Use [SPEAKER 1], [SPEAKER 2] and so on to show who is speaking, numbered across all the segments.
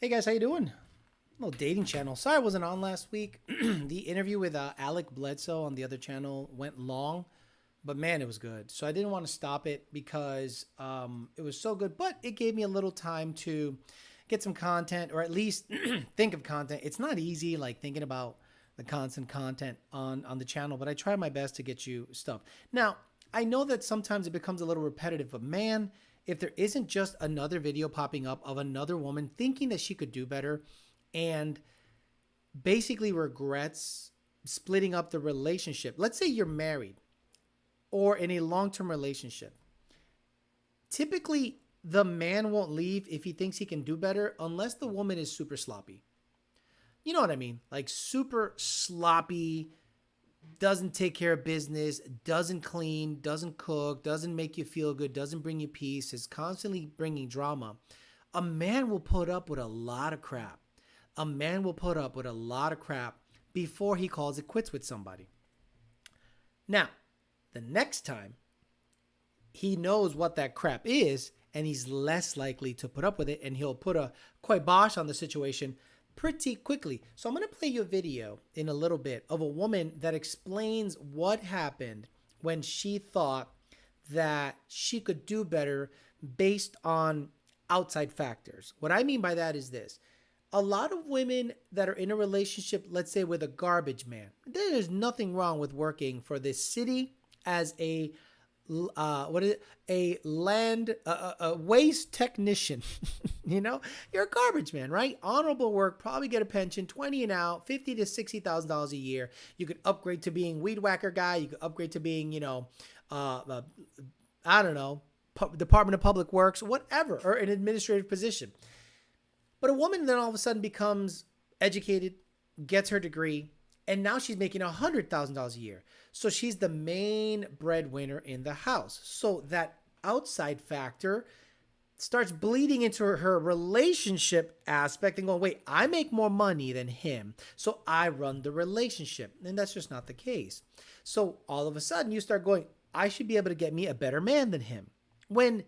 [SPEAKER 1] Hey guys, how you doing? Little dating channel. Sorry I wasn't on last week. The interview with Alec Bledsoe on the other channel went long, but man, it was good. So I didn't want to stop it because it was so good, but it gave me a little time to get some content or at least think of content. It's not easy like thinking about the constant content on the channel, but I try my best to get you stuff. Now, I know that sometimes it becomes a little repetitive, but man, if there isn't just another video popping up of another woman thinking that she could do better and basically regrets splitting up the relationship. Let's say you're married or in a long-term relationship. Typically, the man won't leave if he thinks he can do better unless the woman is super sloppy. You know what I mean? Like super sloppy, doesn't take care of business, doesn't clean, doesn't cook, doesn't make you feel good, doesn't bring you peace, is constantly bringing drama. A man will put up with a lot of crap. A man will put up with a lot of crap before he calls it quits with somebody. Now, the next time he knows what that crap is and he's less likely to put up with it and he'll put a kibosh on the situation pretty quickly. So I'm going to play you a video in a little bit of a woman that explains what happened when she thought that she could do better based on outside factors. What I mean by that is this. A lot of women that are in a relationship, let's say with a garbage man, there's nothing wrong with working for this city as a a waste technician. You know, you're a garbage man, right? Honorable work, probably get a pension, 20 and out, 50 to $60,000 a year. You could upgrade to being weed whacker guy. You could upgrade to being, I don't know, Department of Public Works, whatever, or an administrative position. But a woman then all of a sudden becomes educated, gets her degree, and now she's making $100,000 a year. So she's the main breadwinner in the house. So that outside factor starts bleeding into her relationship aspect and going, wait, I make more money than him, so I run the relationship. And that's just not the case. So all of a sudden you start going, I should be able to get me a better man than him. When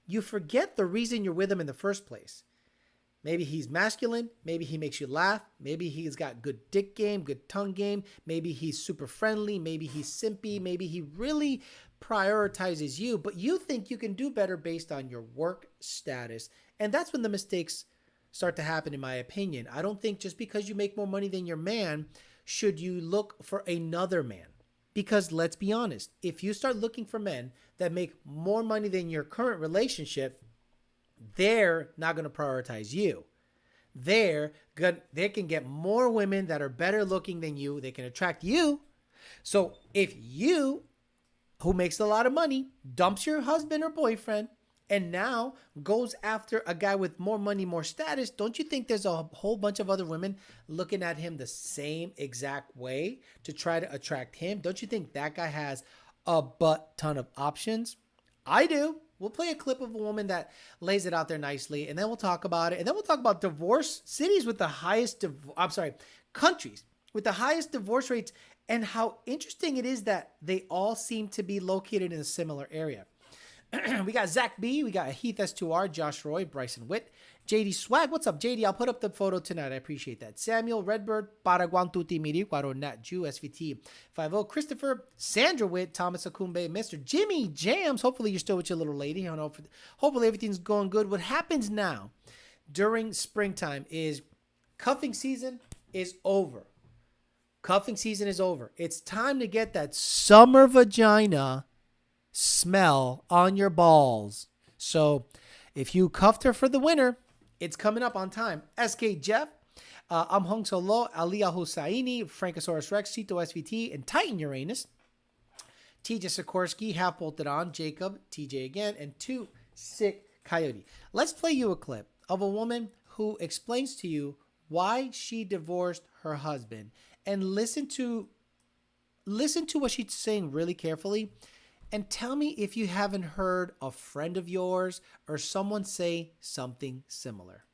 [SPEAKER 1] you forget the reason you're with him in the first place. Maybe he's masculine. Maybe he makes you laugh. Maybe he's got good dick game, good tongue game. Maybe he's super friendly. Maybe he's simpy. Maybe he really prioritizes you, but you think you can do better based on your work status. And that's when the mistakes start to happen, in my opinion. I don't think just because you make more money than your man, should you look for another man. Because let's be honest, if you start looking for men that make more money than your current relationship, they're not going to prioritize you. They can get more women that are better looking than you. They can attract you. So if you, who makes a lot of money, dumps your husband or boyfriend and now goes after a guy with more money, more status, don't you think there's a whole bunch of other women looking at him the same exact way to try to attract him? Don't you think that guy has a butt ton of options? I do. We'll play a clip of a woman that lays it out there nicely, and then we'll talk about it. And then we'll talk about divorce cities with the highest, countries with the highest divorce rates, and how interesting it is that they all seem to be located in a similar area. We got Zach B, we got Heath S2R, Josh Roy, Bryson Witt, JD Swag. What's up, JD? I'll put up the photo tonight. I appreciate that. Samuel Redbird, Paraguan Tuti Miri, Guaro Nat Jew, SVT 50, Christopher, Sandra Witt, Thomas Akumbe, Mr. Jimmy Jams. Hopefully you're still with your little lady. I don't know. Hopefully everything's going good. What happens now during springtime is cuffing season is over. Cuffing season is over. It's time to get that summer vagina smell on your balls. So if you cuffed her for the winter, it's coming up on time. SK Jeff, I'm Hong Solo, Aliyah Hussaini, Frankosaurus Rex, Cito SVT, and Titan Uranus. TJ Sikorsky, Half Bolted On, Jacob, TJ again, and Two Sick Coyote. Let's play you a clip of a woman who explains to you why she divorced her husband, and listen to what she's saying really carefully. And tell me if you haven't heard a friend of yours or someone say something similar.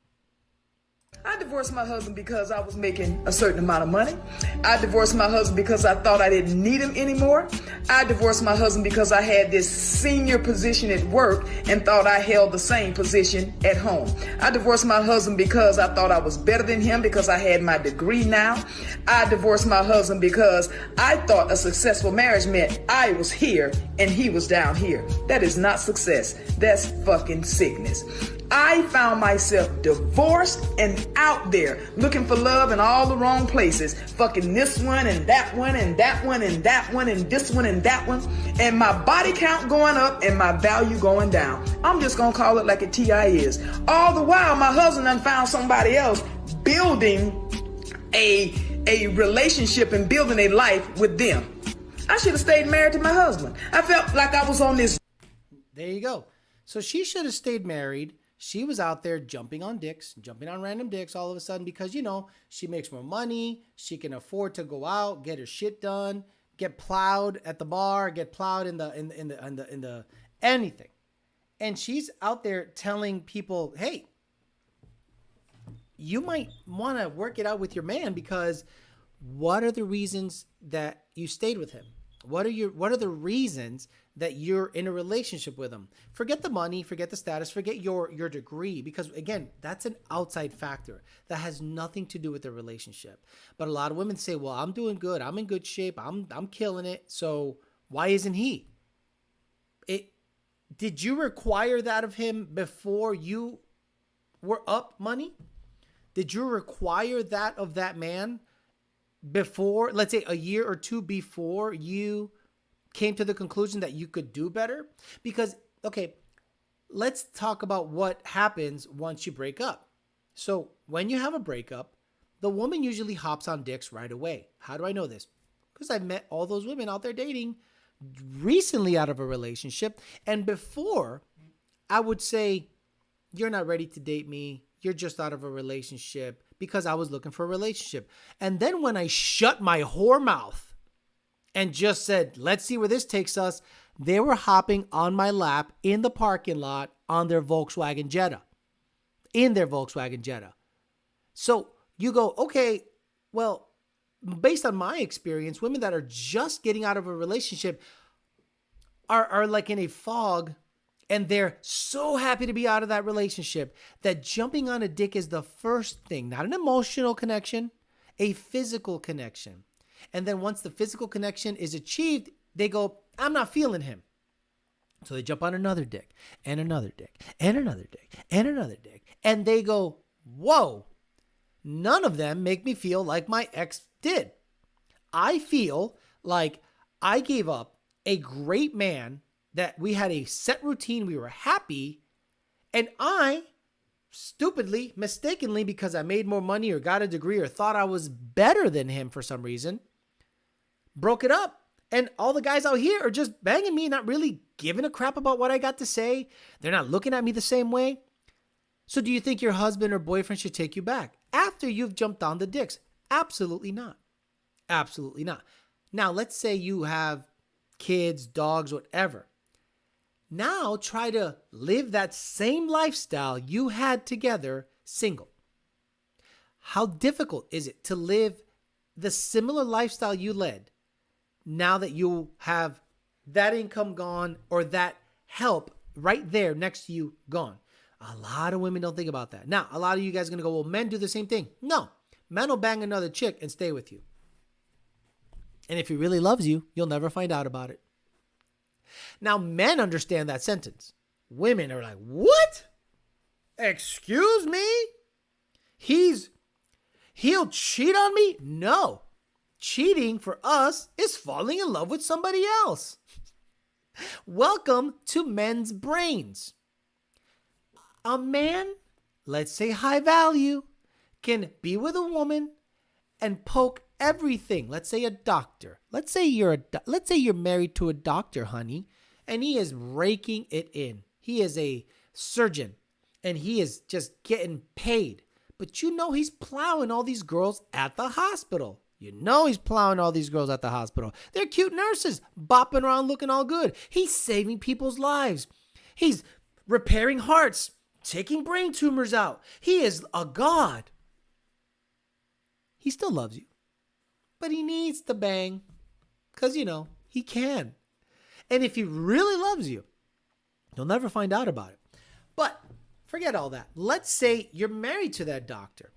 [SPEAKER 2] I divorced my husband because I was making a certain amount of money. I divorced my husband because I thought I didn't need him anymore. I divorced my husband because I had this senior position at work and thought I held the same position at home. I divorced my husband because I thought I was better than him because I had my degree now. I divorced my husband because I thought a successful marriage meant I was here and he was down here. That is not success. That's fucking sickness. I found myself divorced and out there looking for love in all the wrong places, fucking this one and that one and that one and that one and this one and that one, and my body count going up and my value going down. I'm just gonna call it like a TI is. All the while, my husband done found somebody else building a relationship and building a life with them. I should have stayed married to my husband. I felt like I was on this.
[SPEAKER 1] There you go. So she should have stayed married. She was out there jumping on random dicks all of a sudden because, you know, she makes more money. She can afford to go out, get her shit done, get plowed at the bar, get plowed in the anything. And she's out there telling people, hey, you might want to work it out with your man because what are the reasons that you stayed with him? What are the reasons that you're in a relationship with him? Forget the money, forget the status, forget your degree, because again, that's an outside factor that has nothing to do with the relationship. But a lot of women say, well, I'm doing good. I'm in good shape. I'm killing it. So why isn't he? Did you require that of him before you were up money? Did you require that of that man before, let's say a year or two before you came to the conclusion that you could do better? Because, okay, let's talk about what happens once you break up. So when you have a breakup, the woman usually hops on dicks right away. How do I know this? Because I've met all those women out there dating recently out of a relationship. And before, I would say, you're not ready to date me. You're just out of a relationship, because I was looking for a relationship. And then when I shut my whore mouth and just said, let's see where this takes us, they were hopping on my lap in the parking lot on their Volkswagen Jetta. In their Volkswagen Jetta. So you go, okay, well, based on my experience, women that are just getting out of a relationship are like in a fog, and they're so happy to be out of that relationship that jumping on a dick is the first thing, not an emotional connection, a physical connection. And then once the physical connection is achieved, they go, I'm not feeling him. So they jump on another dick and another dick and another dick and another dick. And they go, whoa, none of them make me feel like my ex did. I feel like I gave up a great man, that we had a set routine, we were happy, and I stupidly, mistakenly, because I made more money or got a degree or thought I was better than him for some reason, broke it up. And all the guys out here are just banging me, not really giving a crap about what I got to say. They're not looking at me the same way. So do you think your husband or boyfriend should take you back after you've jumped on the dicks? Absolutely not. Absolutely not. Now, let's say you have kids, dogs, whatever. Now try to live that same lifestyle you had together single. How difficult is it to live the similar lifestyle you led now that you have that income gone or that help right there next to you gone? A lot of women don't think about that. Now, a lot of you guys are going to go, well, men do the same thing. No, men will bang another chick and stay with you. And if he really loves you, you'll never find out about it. Now, men understand that sentence. Women are like, what? Excuse me? He'll cheat on me? No. Cheating for us is falling in love with somebody else. Welcome to men's brains. A man, let's say high value, can be with a woman and poke everything. Let's say a doctor. Let's say you're married to a doctor, honey, and he is raking it in. He is a surgeon and he is just getting paid. But you know he's plowing all these girls at the hospital. You know he's plowing all these girls at the hospital. They're cute nurses, bopping around looking all good. He's saving people's lives. He's repairing hearts, taking brain tumors out. He is a god. he still loves you. But he needs to bang because, he can. And if he really loves you, you'll never find out about it. But forget all that. Let's say you're married to that doctor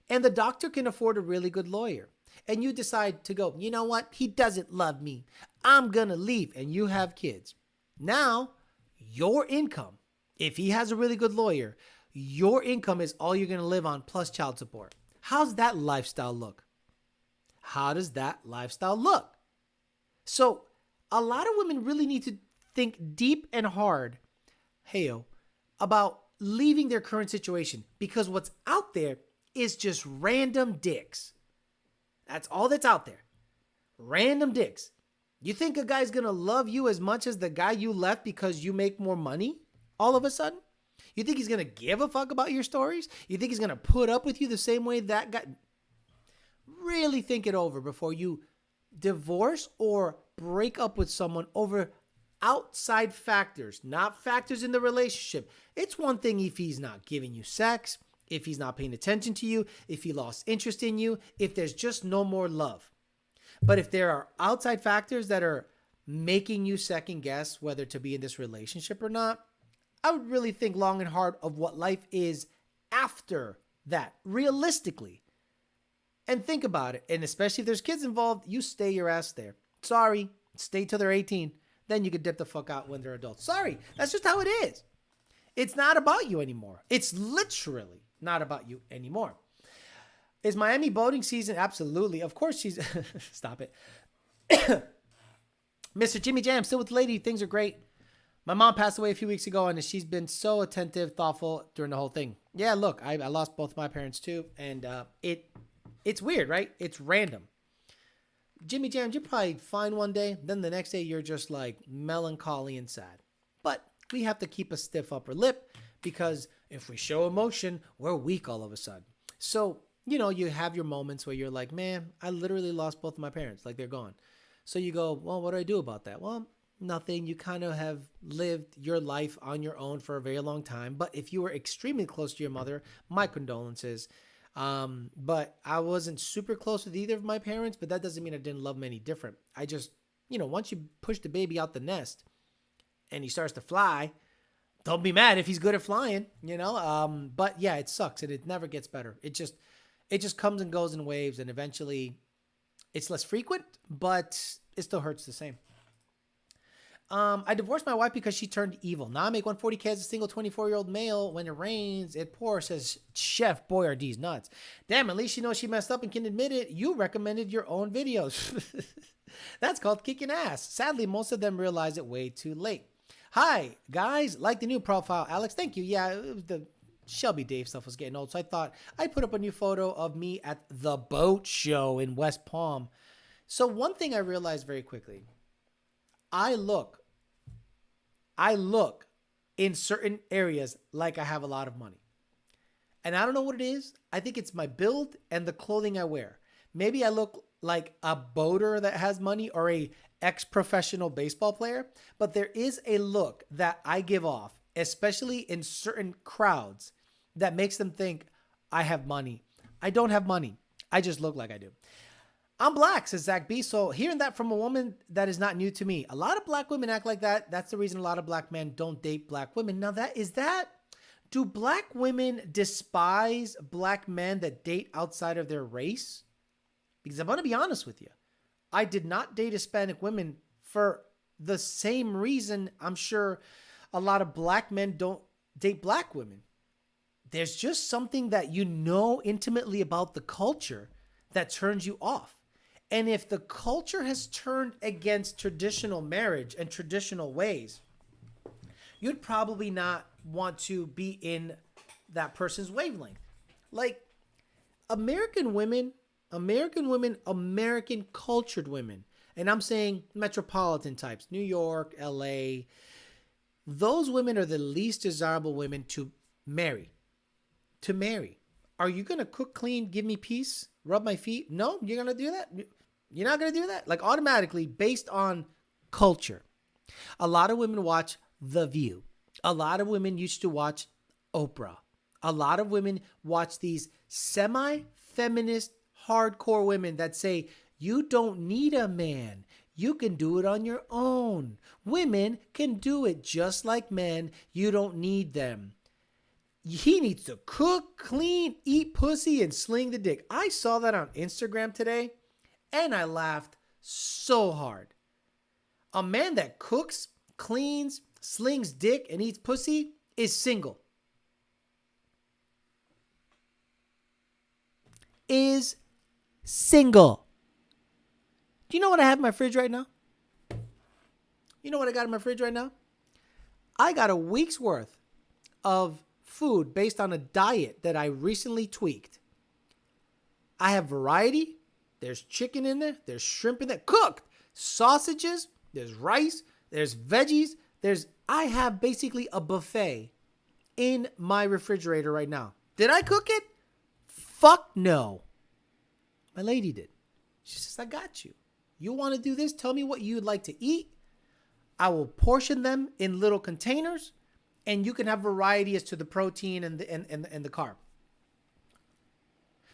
[SPEAKER 1] and the doctor can afford a really good lawyer. And you decide to go, you know what? He doesn't love me. I'm going to leave. And you have kids. Now, your income, if he has a really good lawyer, your income is all you're going to live on plus child support. How's that lifestyle look? How does that lifestyle look? So a lot of women really need to think deep and hard, about leaving their current situation, because what's out there is just random dicks. That's all that's out there. Random dicks. You think a guy's going to love you as much as the guy you left because you make more money all of a sudden? You think he's going to give a fuck about your stories? You think he's going to put up with you the same way that guy? Really think it over before you divorce or break up with someone over outside factors, not factors in the relationship. It's one thing if he's not giving you sex, if he's not paying attention to you, if he lost interest in you, if there's just no more love. But if there are outside factors that are making you second guess whether to be in this relationship or not, I would really think long and hard of what life is after that, realistically. And think about it. And especially if there's kids involved, you stay your ass there. Sorry, stay till they're 18. Then you can dip the fuck out when they're adults. Sorry, that's just how it is. It's not about you anymore. It's literally not about you anymore. Is Miami boating season? Absolutely. Of course she's... Stop it. Mr. Jimmy Jam, still with the lady. Things are great. My mom passed away a few weeks ago, and she's been so attentive, thoughtful during the whole thing. Yeah, look, I lost both my parents too, and it's weird, right? It's random. Jimmy Jam, you're probably fine one day, then the next day you're just like melancholy and sad. But we have to keep a stiff upper lip, because if we show emotion, we're weak all of a sudden. So, you have your moments where you're like, man, I literally lost both of my parents, like they're gone. So you go, well, what do I do about that? Well, nothing. You kind of have lived your life on your own for a very long time. But if you were extremely close to your mother, my condolences. But I wasn't super close with either of my parents, but that doesn't mean I didn't love them any different. I just, once you push the baby out the nest and he starts to fly, don't be mad if he's good at flying, but yeah, it sucks and it never gets better. It just comes and goes in waves, and eventually it's less frequent, but it still hurts the same. I divorced my wife because she turned evil. Now I make 140K as a single 24-year-old male. When it rains, it pours, says Chef Boyardee's nuts. Damn, at least she knows she messed up and can admit it. You recommended your own videos. That's called kicking ass. Sadly, most of them realize it way too late. Hi, guys. Like the new profile, Alex. Thank you. Yeah, the Shelby Dave stuff was getting old, so I thought I'd put up a new photo of me at the boat show in West Palm. So one thing I realized very quickly, I look in certain areas like I have a lot of money. And I don't know what it is. I think it's my build and the clothing I wear. Maybe I look like a boater that has money or a ex-professional baseball player, but there is a look that I give off, especially in certain crowds, that makes them think I have money. I don't have money. I just look like I do. I'm black, says Zach B. So hearing that from a woman, that is not new to me. A lot of black women act like that. That's the reason a lot of black men don't date black women. Now do black women despise black men that date outside of their race? Because I'm going to be honest with you. I did not date Hispanic women for the same reason I'm sure a lot of black men don't date black women. There's just something that intimately about the culture that turns you off. And if the culture has turned against traditional marriage and traditional ways, you'd probably not want to be in that person's wavelength. Like American cultured women, and I'm saying metropolitan types, New York, LA, those women are the least desirable women to marry. Are you going to cook, clean, give me peace, rub my feet? No, you're going to do that? You're not going to do that? Like automatically based on culture. A lot of women watch The View. A lot of women used to watch Oprah. A lot of women watch these semi-feminist hardcore women that say, you don't need a man. You can do it on your own. Women can do it just like men. You don't need them. He needs to cook, clean, eat pussy, and sling the dick. I saw that on Instagram today, and I laughed so hard. A man that cooks, cleans, slings dick, and eats pussy is single. Is single. Do you know what I have in my fridge right now? You know what I got in my fridge right now? I got a week's worth of food based on a diet that I recently tweaked. I have variety. There's chicken in there. There's shrimp in there. Cooked. Sausages. There's rice. There's veggies. I have basically a buffet in my refrigerator right now. Did I cook it? Fuck no. My lady did. She says, I got you. You want to do this? Tell me what you'd like to eat. I will portion them in little containers, and you can have variety as to the protein and the carb.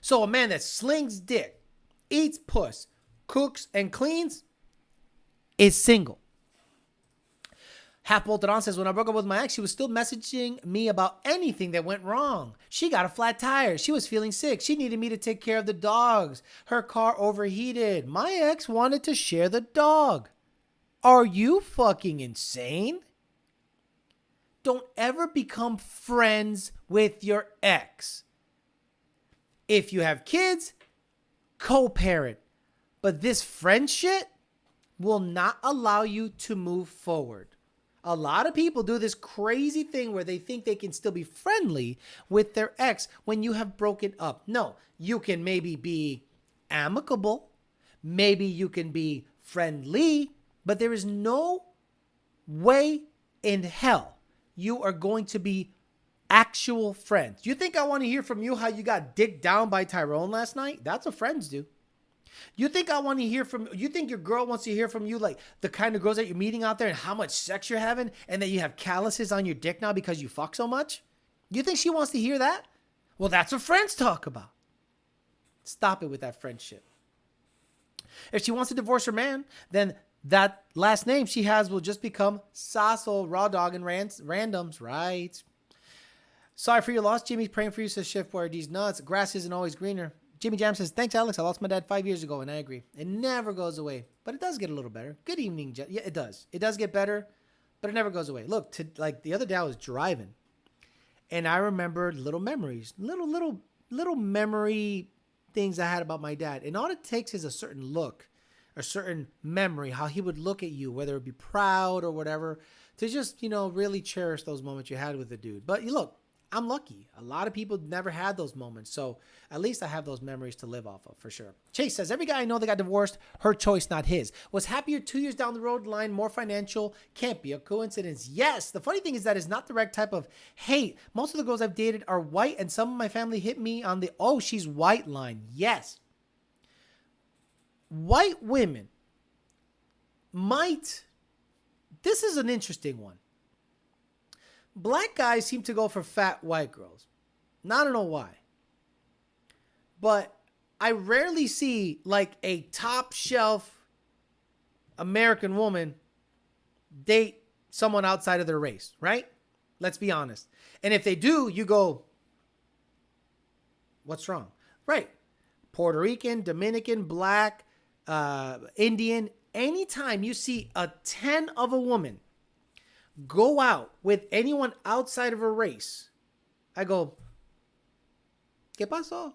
[SPEAKER 1] So a man that slings dick, eats puss, cooks and cleans is single. Half Bolted On says, when I broke up with my ex, she was still messaging me about anything that went wrong. She got a flat tire. She was feeling sick. She needed me to take care of the dogs. Her car overheated. My ex wanted to share the dog. Are you fucking insane? Don't ever become friends with your ex. If you have kids, co-parent. But this friend shit will not allow you to move forward. A lot of people do this crazy thing where they think they can still be friendly with their ex when you have broken up. No, you can maybe be amicable. Maybe you can be friendly, but there is no way in hell you are going to be actual friends. You think I want to hear from you how you got dicked down by Tyrone last night? That's what friends do. You think I want to hear from you? Think your girl wants to hear from you like the kind of girls that you're meeting out there and how much sex you're having and that you have calluses on your dick now because you fuck so much? You think she wants to hear that? Well, that's what friends talk about. Stop it with that friendship. If she wants to divorce her man, then that last name she has will just become Sasso, Raw Dog, and Randoms, right? Sorry for your loss, Jimmy. Praying for you, says Shift Where these nuts. Grass isn't always greener. Jimmy Jam says, thanks, Alex. I lost my dad 5 years ago, and I agree. It never goes away, but it does get a little better. Good evening, yeah, it does. It does get better, but it never goes away. Look, like the other day I was driving, and I remembered little memories, little memory things I had about my dad. And all it takes is a certain look, a certain memory, how he would look at you, whether it be proud or whatever, to just, really cherish those moments you had with the dude. But you look, I'm lucky. A lot of people never had those moments. So at least I have those memories to live off of for sure. Chase says, every guy I know that got divorced, her choice, not his. Was happier 2 years down the road line, more financial. Can't be a coincidence. Yes. The funny thing is that is not the right type of hate. Most of the girls I've dated are white, and some of my family hit me on the, oh, she's white line. Yes. White women might, this is an interesting one. Black guys seem to go for fat white girls. Now, I don't know why. But I rarely see like a top shelf American woman date someone outside of their race, right? Let's be honest. And if they do, you go, what's wrong? Right. Puerto Rican, Dominican, Black, Indian. Anytime you see a 10 of a woman go out with anyone outside of a race, I go, ¿qué pasó?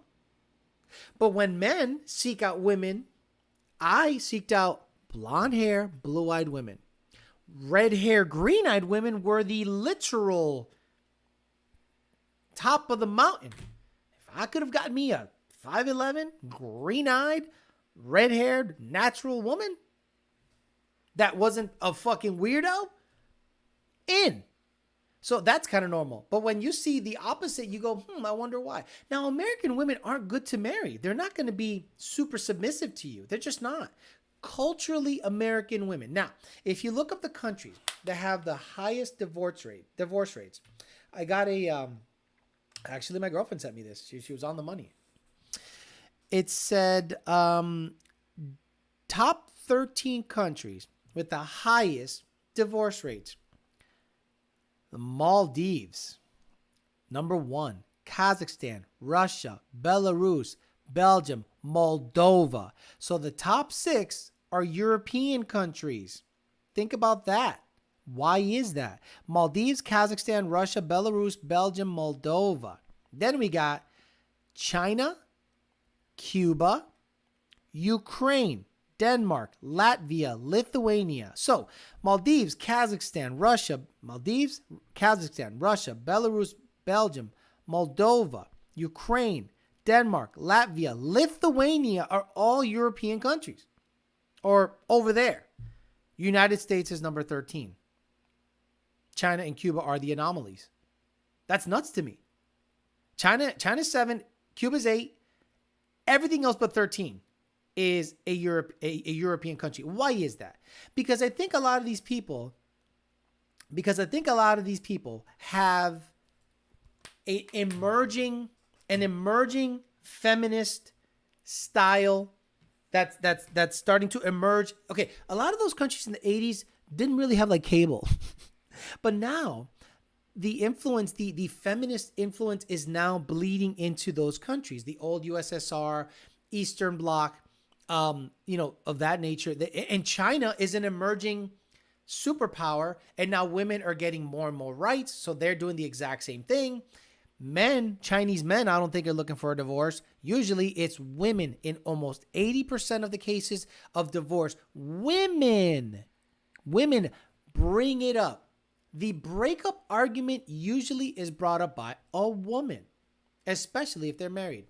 [SPEAKER 1] But when men seek out women, I seeked out blonde hair, blue-eyed women. Red hair, green-eyed women were the literal top of the mountain. If I could have gotten me a 5'11", green-eyed, red-haired, natural woman that wasn't a fucking weirdo, in. So that's kind of normal. But when you see the opposite, you go, I wonder why. Now, American women aren't good to marry. They're not going to be super submissive to you. They're just not. Culturally American women. Now, if you look up the countries that have the highest divorce rates, I got a, actually my girlfriend sent me this. She was on the money. it said top 13 countries with the highest divorce rates. The Maldives, number 1. Kazakhstan, Russia, Belarus, Belgium, Moldova. So the top 6 are European countries. Think about that. Why is that? Maldives, Kazakhstan, Russia, Belarus, Belgium, Moldova. Then we got China, Cuba, Ukraine, Denmark, Latvia, Lithuania. So Maldives, Kazakhstan, Russia, Belarus, Belgium, Moldova, Ukraine, Denmark, Latvia, Lithuania are all European countries. Or over there. United States is number 13. China and Cuba are the anomalies. That's nuts to me. China's 7, Cuba's 8. Everything else but 13 is a European country. Why is that? Because I think a lot of these people have an emerging feminist style that's starting to emerge. Okay, a lot of those countries in the 80s didn't really have like cable. But now the influence, the feminist influence is now bleeding into those countries, the old USSR, Eastern Bloc, of that nature. And China is an emerging superpower, and now women are getting more and more rights, so they're doing the exact same thing. Chinese men, I don't think are looking for a divorce. Usually it's women in almost 80% of the cases of divorce. Women bring it up. The breakup argument usually is brought up by a woman, especially if they're married.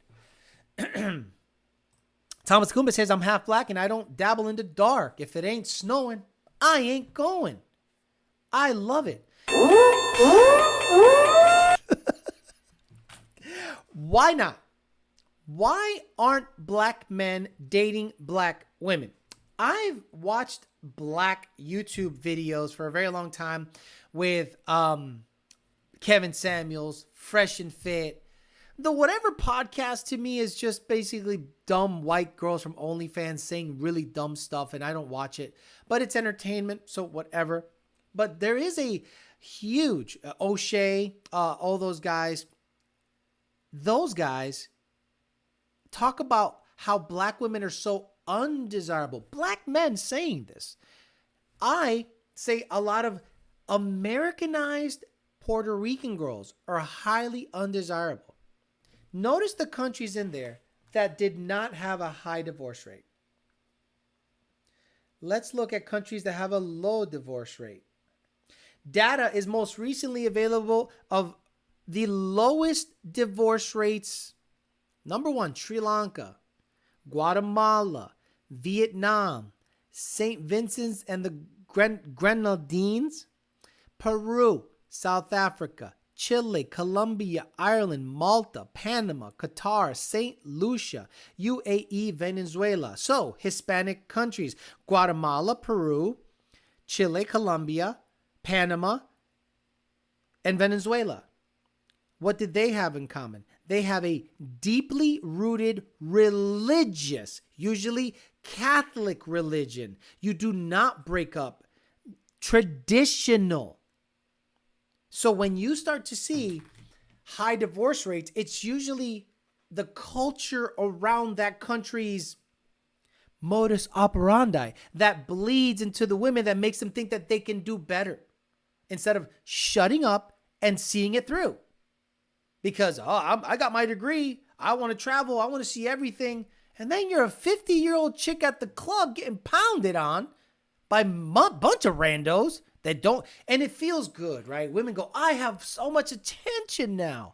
[SPEAKER 1] Thomas Kumba says, I'm half black and I don't dabble in the dark. If it ain't snowing, I ain't going. I love it. Why not? Why aren't black men dating black women? I've watched black YouTube videos for a very long time with Kevin Samuels, Fresh and Fit. The Whatever podcast to me is just basically dumb white girls from OnlyFans saying really dumb stuff, and I don't watch it. But it's entertainment, so whatever. But there is a huge O'Shea, all those guys. Those guys talk about how black women are so undesirable. Black men saying this. I say a lot of Americanized Puerto Rican girls are highly undesirable. Notice the countries in there that did not have a high divorce rate. Let's look at countries that have a low divorce rate. Data is most recently available of the lowest divorce rates. Number 1, Sri Lanka, Guatemala, Vietnam, St. Vincent's and the Grenadines, Peru, South Africa, Chile, Colombia, Ireland, Malta, Panama, Qatar, St. Lucia, UAE, Venezuela. So, Hispanic countries, Guatemala, Peru, Chile, Colombia, Panama, and Venezuela. What did they have in common? They have a deeply rooted religious, usually Catholic religion. You do not break up. Traditional. So when you start to see high divorce rates, it's usually the culture around that country's modus operandi that bleeds into the women, that makes them think that they can do better instead of shutting up and seeing it through. Because, I got my degree. I want to travel. I want to see everything. And then you're a 50-year-old chick at the club getting pounded on by a bunch of randos that don't. And it feels good, right? Women go, I have so much attention now.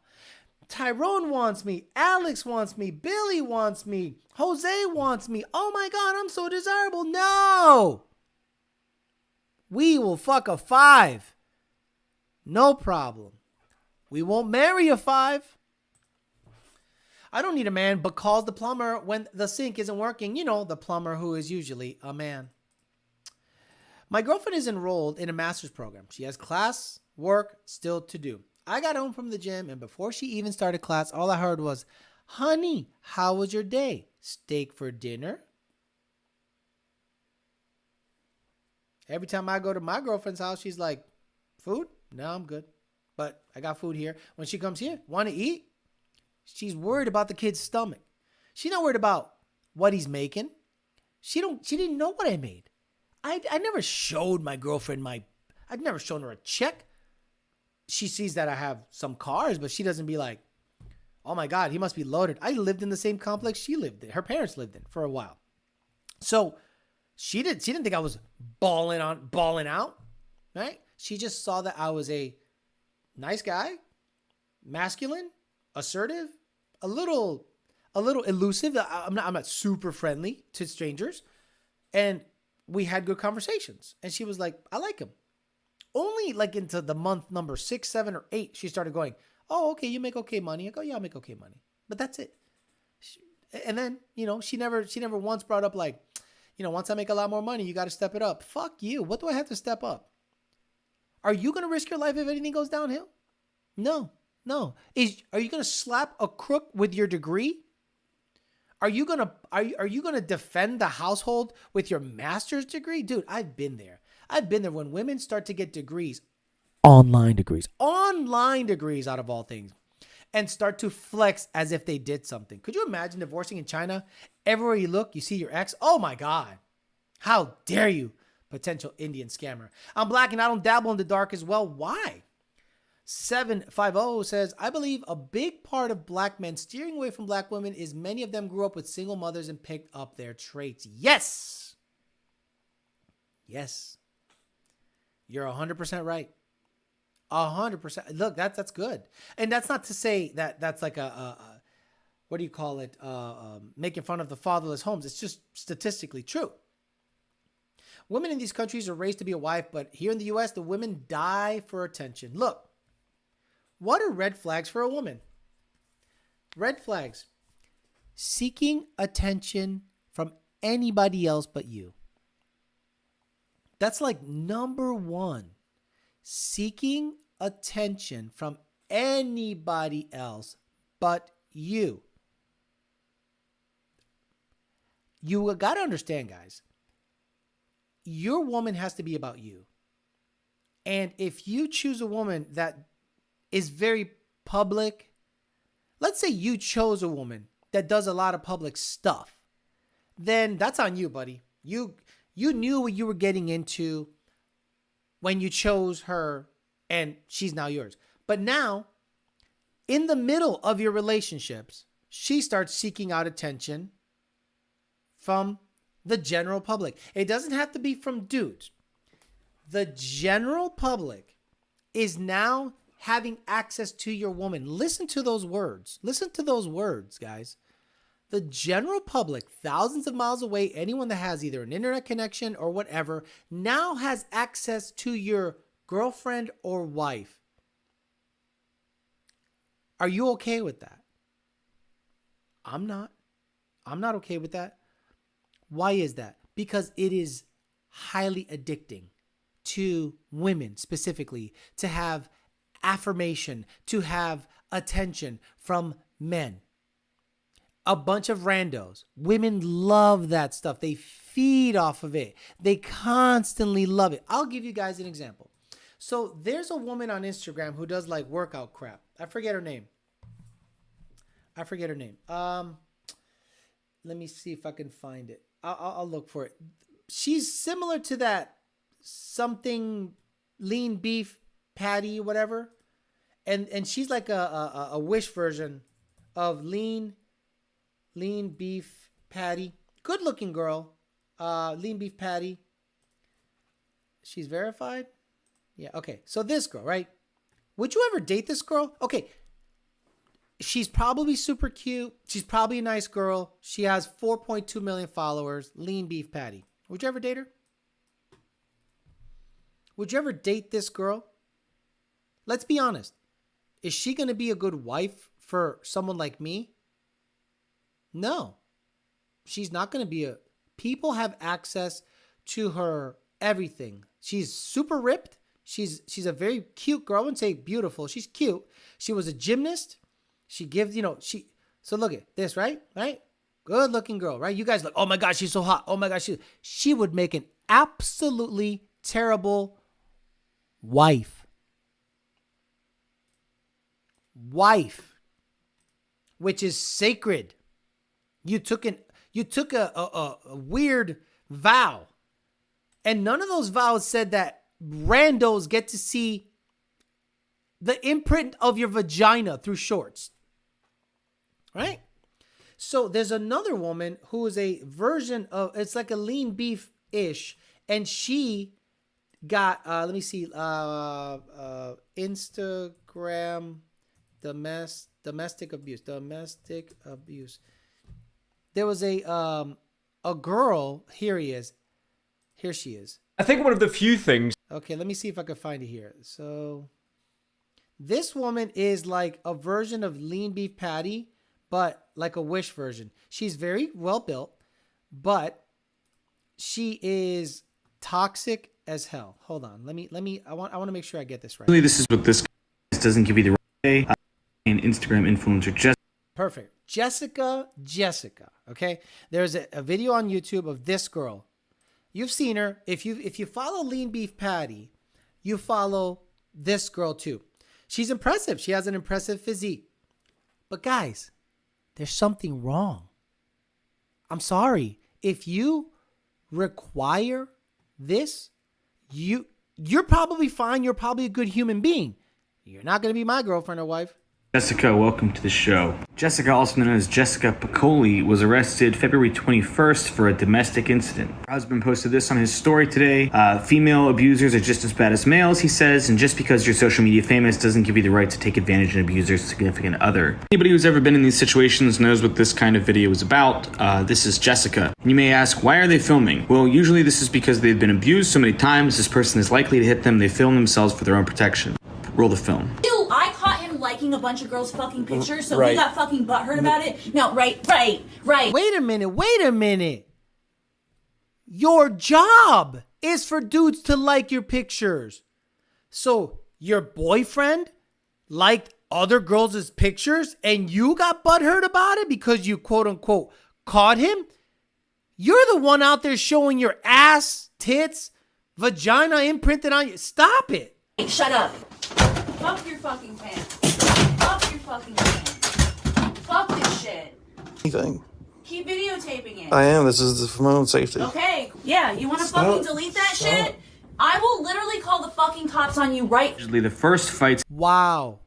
[SPEAKER 1] Tyrone wants me. Alex wants me. Billy wants me. Jose wants me. Oh my God, I'm so desirable. No. We will fuck a 5. No problem. We won't marry a 5. I don't need a man, but calls the plumber when the sink isn't working. You know, the plumber who is usually a man. My girlfriend is enrolled in a master's program. She has class, work still to do. I got home from the gym, and before she even started class, all I heard was, honey, how was your day? steak for dinner. Every time I go to my girlfriend's house, she's like, food? No, I'm good. But I got food here. When she comes here, want to eat? She's worried about the kid's stomach. She's not worried about what he's making. She didn't know what I made. I never showed my girlfriend I've never shown her a check. She sees that I have some cars, but she doesn't be like, oh my God, he must be loaded. I lived in the same complex she lived in. Her parents lived in for a while. So she didn't think I was balling out, right? She just saw that I was a nice guy, masculine, assertive, a little elusive. I'm not super friendly to strangers. And we had good conversations. And she was like, I like him. Only like into the month number 6, 7, or 8, she started going, oh, okay, you make okay money. I go, yeah, I make okay money. But that's it. And then, she never once brought up like, once I make a lot more money, you got to step it up. Fuck you. What do I have to step up? Are you going to risk your life if anything goes downhill? No. Are you going to slap a crook with your degree? Are you going to defend the household with your master's degree? Dude, I've been there. When women start to get degrees, online degrees out of all things, and start to flex as if they did something. Could you imagine divorcing in China? Everywhere you look, you see your ex. Oh my God. How dare you, potential Indian scammer. I'm black and I don't dabble in the dark as well. Why? 750 says, I believe a big part of black men steering away from black women is many of them grew up with single mothers and picked up their traits. Yes. You're 100% right. 100%. Look, that's good. And that's not to say that that's like a what do you call it? Making fun of the fatherless homes. It's just statistically true. Women in these countries are raised to be a wife, but here in the U.S., the women die for attention. Look, what are red flags for a woman? Red flags. Seeking attention from anybody else but you. That's like number one. Seeking attention from anybody else but you. You got to understand, guys. Your woman has to be about you. And if you choose a woman that is very public, let's say you chose a woman that does a lot of public stuff, then that's on you, buddy. You knew what you were getting into when you chose her, and she's now yours. But now, in the middle of your relationships, she starts seeking out attention from the general public. It doesn't have to be from dudes. The general public is now having access to your woman. Listen to those words. Listen to those words, guys. The general public, thousands of miles away, anyone that has either an internet connection or whatever, now has access to your girlfriend or wife. Are you okay with that? I'm not. I'm not okay with that. Why is that? Because it is highly addicting to women specifically to have affirmation, to have attention from men. A bunch of randos. Women love that stuff. They feed off of it. They constantly love it. I'll give you guys an example. So there's a woman on Instagram who does like workout crap. I forget her name. Let me see if I can find it. I'll look for it. She's similar to that something lean beef patty, whatever. And she's like a Wish version of lean beef patty. Good looking girl. Lean beef patty. She's verified? Yeah, okay. So this girl, right? Would you ever date this girl? Okay. She's probably super cute. She's probably a nice girl. She has 4.2 million followers. Lean beef patty. Would you ever date her? Would you ever date this girl? Let's be honest. Is she going to be a good wife for someone like me? No. She's not going to be a... People have access to her everything. She's super ripped. She's a very cute girl. I wouldn't say beautiful. She's cute. She was a gymnast. She gives, so look at this, right? Right? Good looking girl, right? You guys look, oh my gosh, she's so hot. Oh my gosh, she would make an absolutely terrible wife. Wife, which is sacred. You took a weird vow, and none of those vows said that randos get to see the imprint of your vagina through shorts, right? So there's another woman who is a version of, it's like a lean beef ish, and she got let me see, Instagram domestic abuse. There was a girl. Here she is.
[SPEAKER 3] I think one of the few things.
[SPEAKER 1] Okay, let me see if I can find it here. So this woman is like a version of lean beef patty, but like a Wish version. She's very well built, but she is toxic as hell. Hold on. I want to make sure I get this right.
[SPEAKER 4] Really, this is what this doesn't give you the right way. An Instagram influencer just
[SPEAKER 1] Perfect. Jessica. Okay. There's a video on YouTube of this girl. You've seen her. If you follow Lean Beef Patty, you follow this girl too. She's impressive. She has an impressive physique. But guys, there's something wrong. I'm sorry. If you require this, you're probably fine. You're probably a good human being. You're not going to be my girlfriend or wife.
[SPEAKER 4] Jessica, welcome to the show. Jessica, also known as Jessica Piccoli, was arrested February 21st for a domestic incident. Her husband posted this on his story today. Female abusers are just as bad as males, he says, and just because you're social media famous doesn't give you the right to take advantage and abuse your significant other. Anybody who's ever been in these situations knows what this kind of video is about. This is Jessica. And you may ask, why are they filming? Well, usually this is because they've been abused so many times, this person is likely to hit them. They film themselves for their own protection. Roll the film.
[SPEAKER 5] I caught him liking a bunch of girls' fucking pictures, so he got fucking butthurt about it. No, right.
[SPEAKER 1] Wait a minute. Your job is for dudes to like your pictures. So your boyfriend liked other girls' pictures and you got butthurt about it because you quote unquote caught him? You're the one out there showing your ass, tits, vagina imprinted on you. Stop it.
[SPEAKER 5] Hey, shut up. Fuck your fucking pants. Fuck your fucking pants. Fuck this shit.
[SPEAKER 6] Anything.
[SPEAKER 5] Keep videotaping it.
[SPEAKER 6] I am. This is for my own safety.
[SPEAKER 5] Okay, yeah, you want to fucking delete that shit? I will literally call the fucking cops on you right.
[SPEAKER 4] Usually the first fights.
[SPEAKER 1] Wow.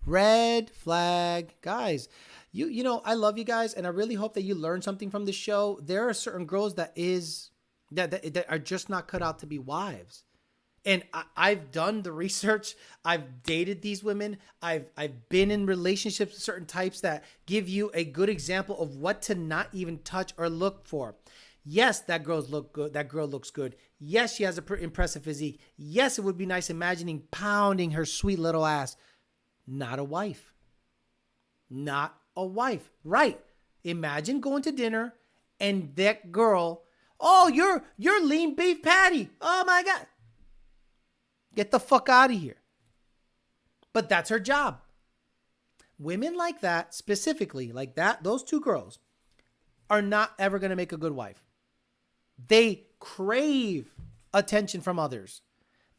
[SPEAKER 1] Red flag. Guys, you know, I love you guys and I really hope that you learn something from the show. There are certain girls that are just not cut out to be wives. And I've done the research. I've dated these women. I've been in relationships with certain types that give you a good example of what to not even touch or look for. Yes, that girl's look good. That girl looks good. Yes, she has a impressive physique. Yes, it would be nice imagining pounding her sweet little ass. Not a wife. Not a wife. Right. Imagine going to dinner and that girl, oh, you're lean beef patty. Oh my God. Get the fuck out of here. But that's her job. Women like that, specifically like that, those two girls are not ever going to make a good wife. They crave attention from others.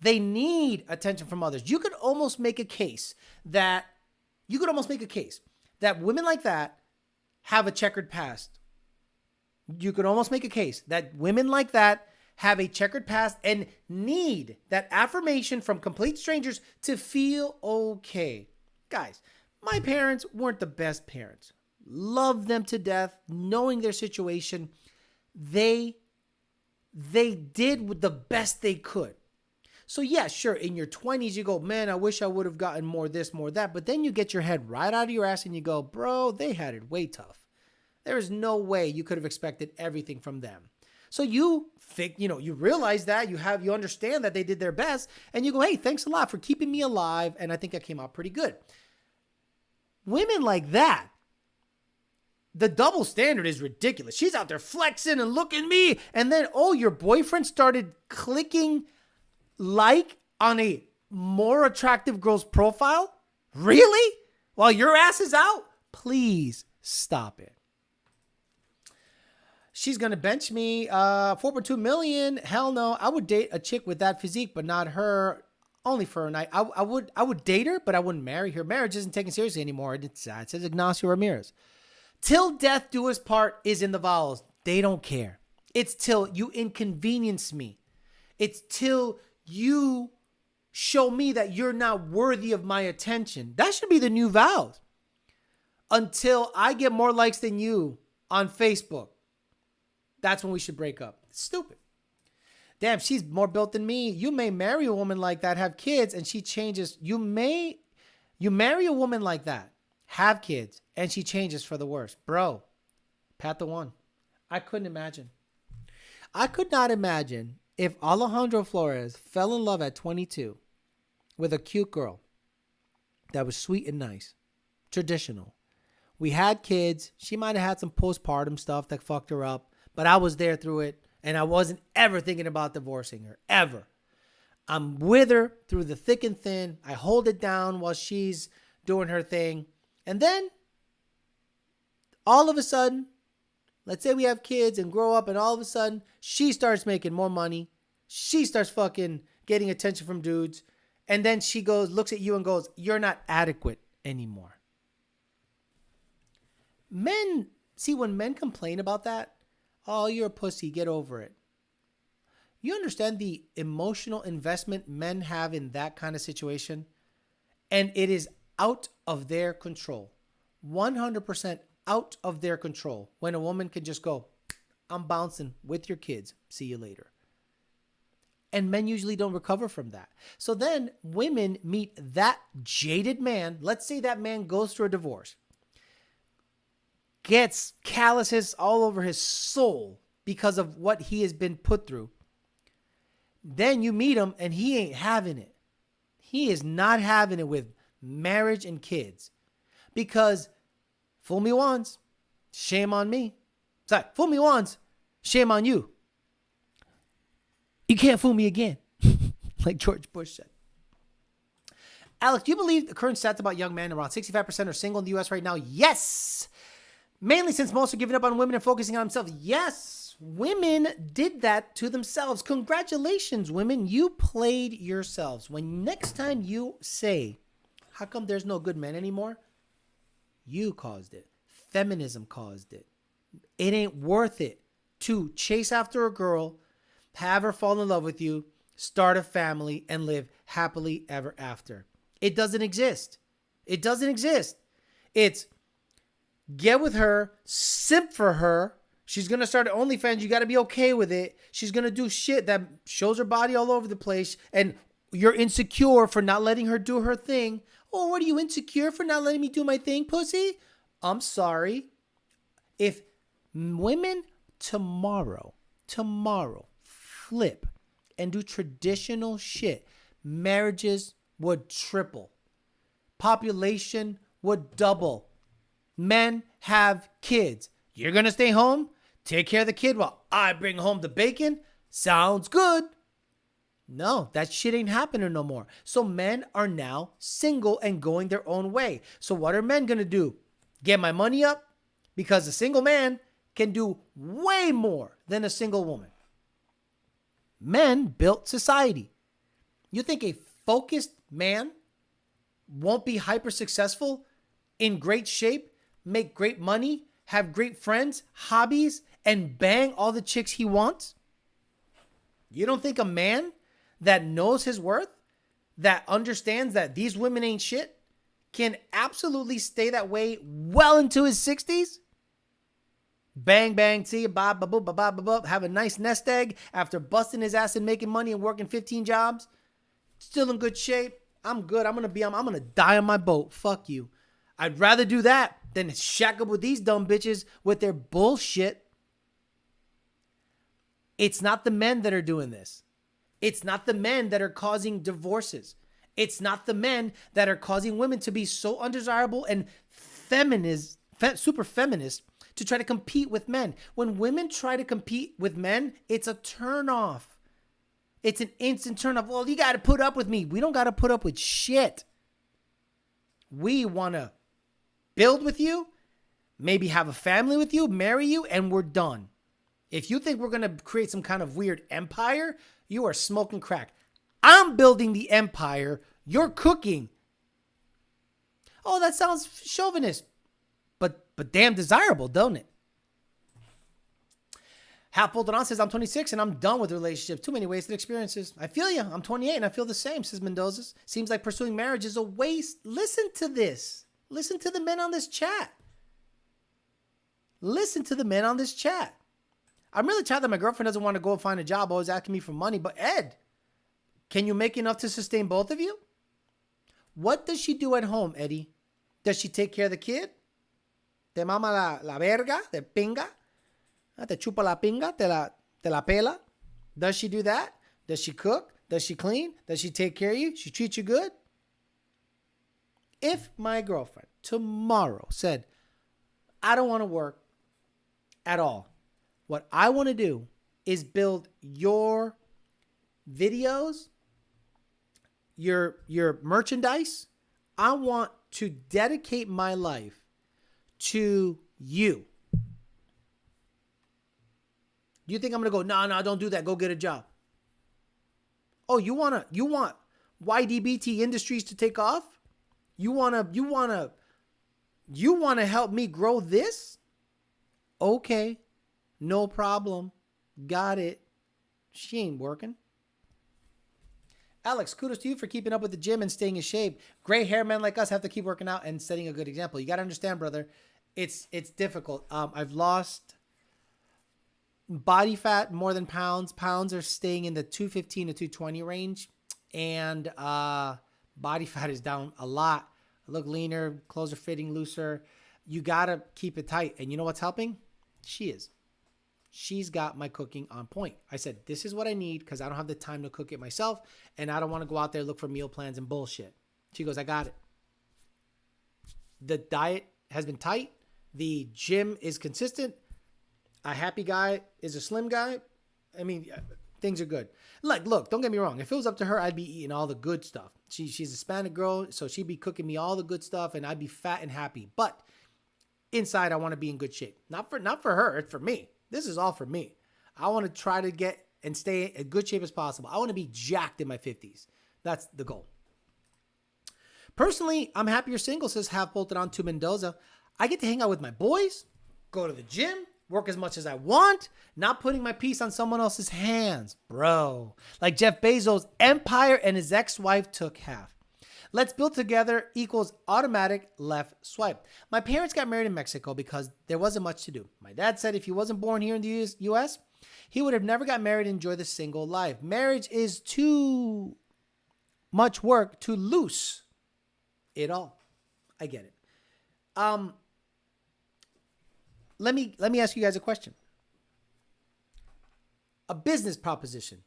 [SPEAKER 1] They need attention from others. You could almost make a case that women like that have a checkered past. You could almost make a case that women like that have a checkered past and need that affirmation from complete strangers to feel okay. Guys, my parents weren't the best parents. Love them to death, knowing their situation. They did with the best they could. So yeah, sure, in your 20s, you go, man, I wish I would have gotten more this, more that. But then you get your head right out of your ass and you go, bro, they had it way tough. There is no way you could have expected everything from them. So you realize that you understand that they did their best and you go, hey, thanks a lot for keeping me alive. And I think I came out pretty good. Women like that, the double standard is ridiculous. She's out there flexing and look at me. And then, oh, your boyfriend started clicking like on a more attractive girl's profile? Really? While your ass is out? Please stop it. she's going to bench me 4.2 million. Hell no. I would date a chick with that physique, but not her only for a night. I would date her, but I wouldn't marry her. Marriage isn't taken seriously anymore. It says Ignacio Ramirez. Till death do us part is in the vowels. They don't care. It's till you inconvenience me. It's till you show me that you're not worthy of my attention. That should be the new vows. Until I get more likes than you on Facebook. That's when we should break up. It's stupid. Damn, she's more built than me. You may marry a woman like that, have kids, and she changes. You marry a woman like that, have kids, and she changes for the worse. Bro, pat the one. I couldn't imagine. I could not imagine if Alejandro Flores fell in love at 22 with a cute girl that was sweet and nice, traditional. We had kids. She might have had some postpartum stuff that fucked her up, but I was there through it, and I wasn't ever thinking about divorcing her, ever. I'm with her through the thick and thin. I hold it down while she's doing her thing. And then, all of a sudden, let's say we have kids and grow up, and all of a sudden, she starts making more money. She starts fucking getting attention from dudes. And then she goes, looks at you and goes, you're not adequate anymore. Men, see, when men complain about that, oh, you're a pussy, get over it. You understand the emotional investment men have in that kind of situation? And it is out of their control. 100% out of their control. When a woman can just go, I'm bouncing with your kids. See you later. And men usually don't recover from that. So then women meet that jaded man. Let's say that man goes through a divorce. Gets calluses all over his soul because of what he has been put through. Then you meet him and he ain't having it. He is not having it with marriage and kids. Because fool me once, shame on me. Sorry, fool me once, shame on you. You can't fool me again. Like George Bush said. Alex, do you believe the current stats about young men, around 65% are single in the U.S. right now? Yes. Mainly since most are giving up on women and focusing on themselves. Yes. Women did that to themselves. Congratulations, women. You played yourselves. When next time you say, how come there's no good men anymore? You caused it. Feminism caused it. It ain't worth it to chase after a girl, have her fall in love with you, start a family, and live happily ever after. It doesn't exist. It doesn't exist. It's get with her, simp for her. She's going to start an OnlyFans. You got to be okay with it. She's going to do shit that shows her body all over the place. And you're insecure for not letting her do her thing. Oh, what are you, insecure for not letting me do my thing, pussy? I'm sorry. If women tomorrow flip and do traditional shit, marriages would triple. Population would double. Men have kids. You're going to stay home? Take care of the kid while I bring home the bacon? Sounds good. No, that shit ain't happening no more. So men are now single and going their own way. So what are men going to do? Get my money up? Because a single man can do way more than a single woman. Men built society. You think a focused man won't be hyper successful, in great shape, make great money, have great friends, hobbies, and bang all the chicks he wants? You don't think a man that knows his worth, that understands that these women ain't shit, can absolutely stay that way well into his 60s? Bang, bang, see you, bob, bob, bob, bob, bob, have a nice nest egg after busting his ass and making money and working 15 jobs. Still in good shape. I'm good. I'm going to die on my boat. Fuck you. I'd rather do that than shack up with these dumb bitches with their bullshit. It's not the men that are doing this. It's not the men that are causing divorces. It's not the men that are causing women to be so undesirable and super feminist to try to compete with men. When women try to compete with men, it's a turnoff. It's an instant turnoff. Well, you got to put up with me. We don't got to put up with shit. We want to build with you, maybe have a family with you, marry you, and we're done. If you think we're going to create some kind of weird empire, you are smoking crack. I'm building the empire. You're cooking. Oh, that sounds chauvinist, but damn desirable, don't it? Half Bolted On says, I'm 26 and I'm done with relationships. Too many wasted experiences. I feel you. I'm 28 and I feel the same, says Mendoza. Seems like pursuing marriage is a waste. Listen to this. Listen to the men on this chat. Listen to the men on this chat. I'm really tired that my girlfriend doesn't want to go and find a job, always asking me for money. But Ed, can you make enough to sustain both of you? What does she do at home, Eddie? Does she take care of the kid? Te mama la verga, te pinga? Te chupa la pinga, te la pela? Does she do that? Does she cook? Does she clean? Does she take care of you? She treat you good? If my girlfriend tomorrow said, I don't want to work at all, what I want to do is build your videos, your merchandise. I want to dedicate my life to you. Do you think I'm going to go, no, don't do that. Go get a job. Oh, you want YDBT Industries to take off? You want to help me grow this? Okay. No problem. Got it. She ain't working. Alex, kudos to you for keeping up with the gym and staying in shape. Gray hair men like us have to keep working out and setting a good example. You got to understand, brother, it's difficult. I've lost body fat more than pounds. Pounds are staying in the 215 to 220 range. And body fat is down a lot. I look leaner, clothes are fitting looser. You got to keep it tight. And you know what's helping? She is. She's got my cooking on point. I said, this is what I need because I don't have the time to cook it myself. And I don't want to go out there, look for meal plans and bullshit. She goes, I got it. The diet has been tight. The gym is consistent. A happy guy is a slim guy. I mean, things are good. Like, look, don't get me wrong. If it was up to her, I'd be eating all the good stuff. She's a Hispanic girl, so she'd be cooking me all the good stuff, and I'd be fat and happy. But inside, I want to be in good shape. Not for her. It's for me. This is all for me. I want to try to get and stay in good shape as possible. I want to be jacked in my 50s. That's the goal. Personally, I'm happier single, says Half Bolted On to Mendoza. I get to hang out with my boys, go to the gym, work as much as I want, not putting my piece on someone else's hands. Bro, like Jeff Bezos' empire and his ex-wife took half. Let's build together equals automatic left swipe. My parents got married in Mexico because there wasn't much to do. My dad said if he wasn't born here in the U.S., he would have never got married and enjoyed the single life. Marriage is too much work to loose it all. I get it. Let me ask you guys a question. A business proposition.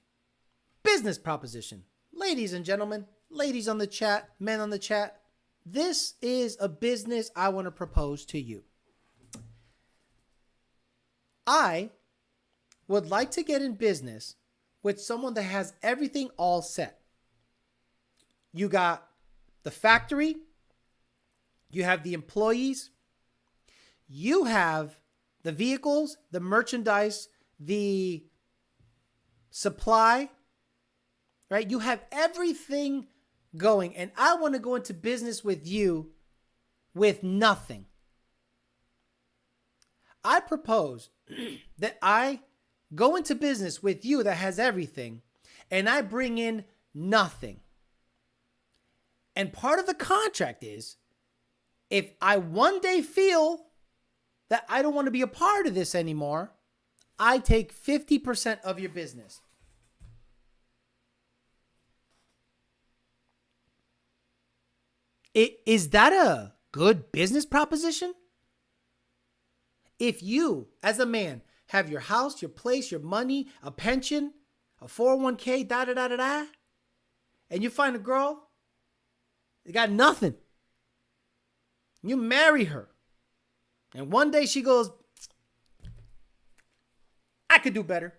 [SPEAKER 1] Business proposition. Ladies and gentlemen, ladies on the chat, men on the chat, this is a business I want to propose to you. I would like to get in business with someone that has everything all set. You got the factory, you have the employees, you have the vehicles, the merchandise, the supply, right? You have everything going, and I want to go into business with you with nothing. I propose that I go into business with you that has everything, and I bring in nothing. And part of the contract is, if I one day feel that I don't want to be a part of this anymore, I take 50% of your business. Is that a good business proposition? If you, as a man, have your house, your place, your money, a pension, a 401k, and you find a girl, you got nothing. You marry her. And one day she goes, I could do better.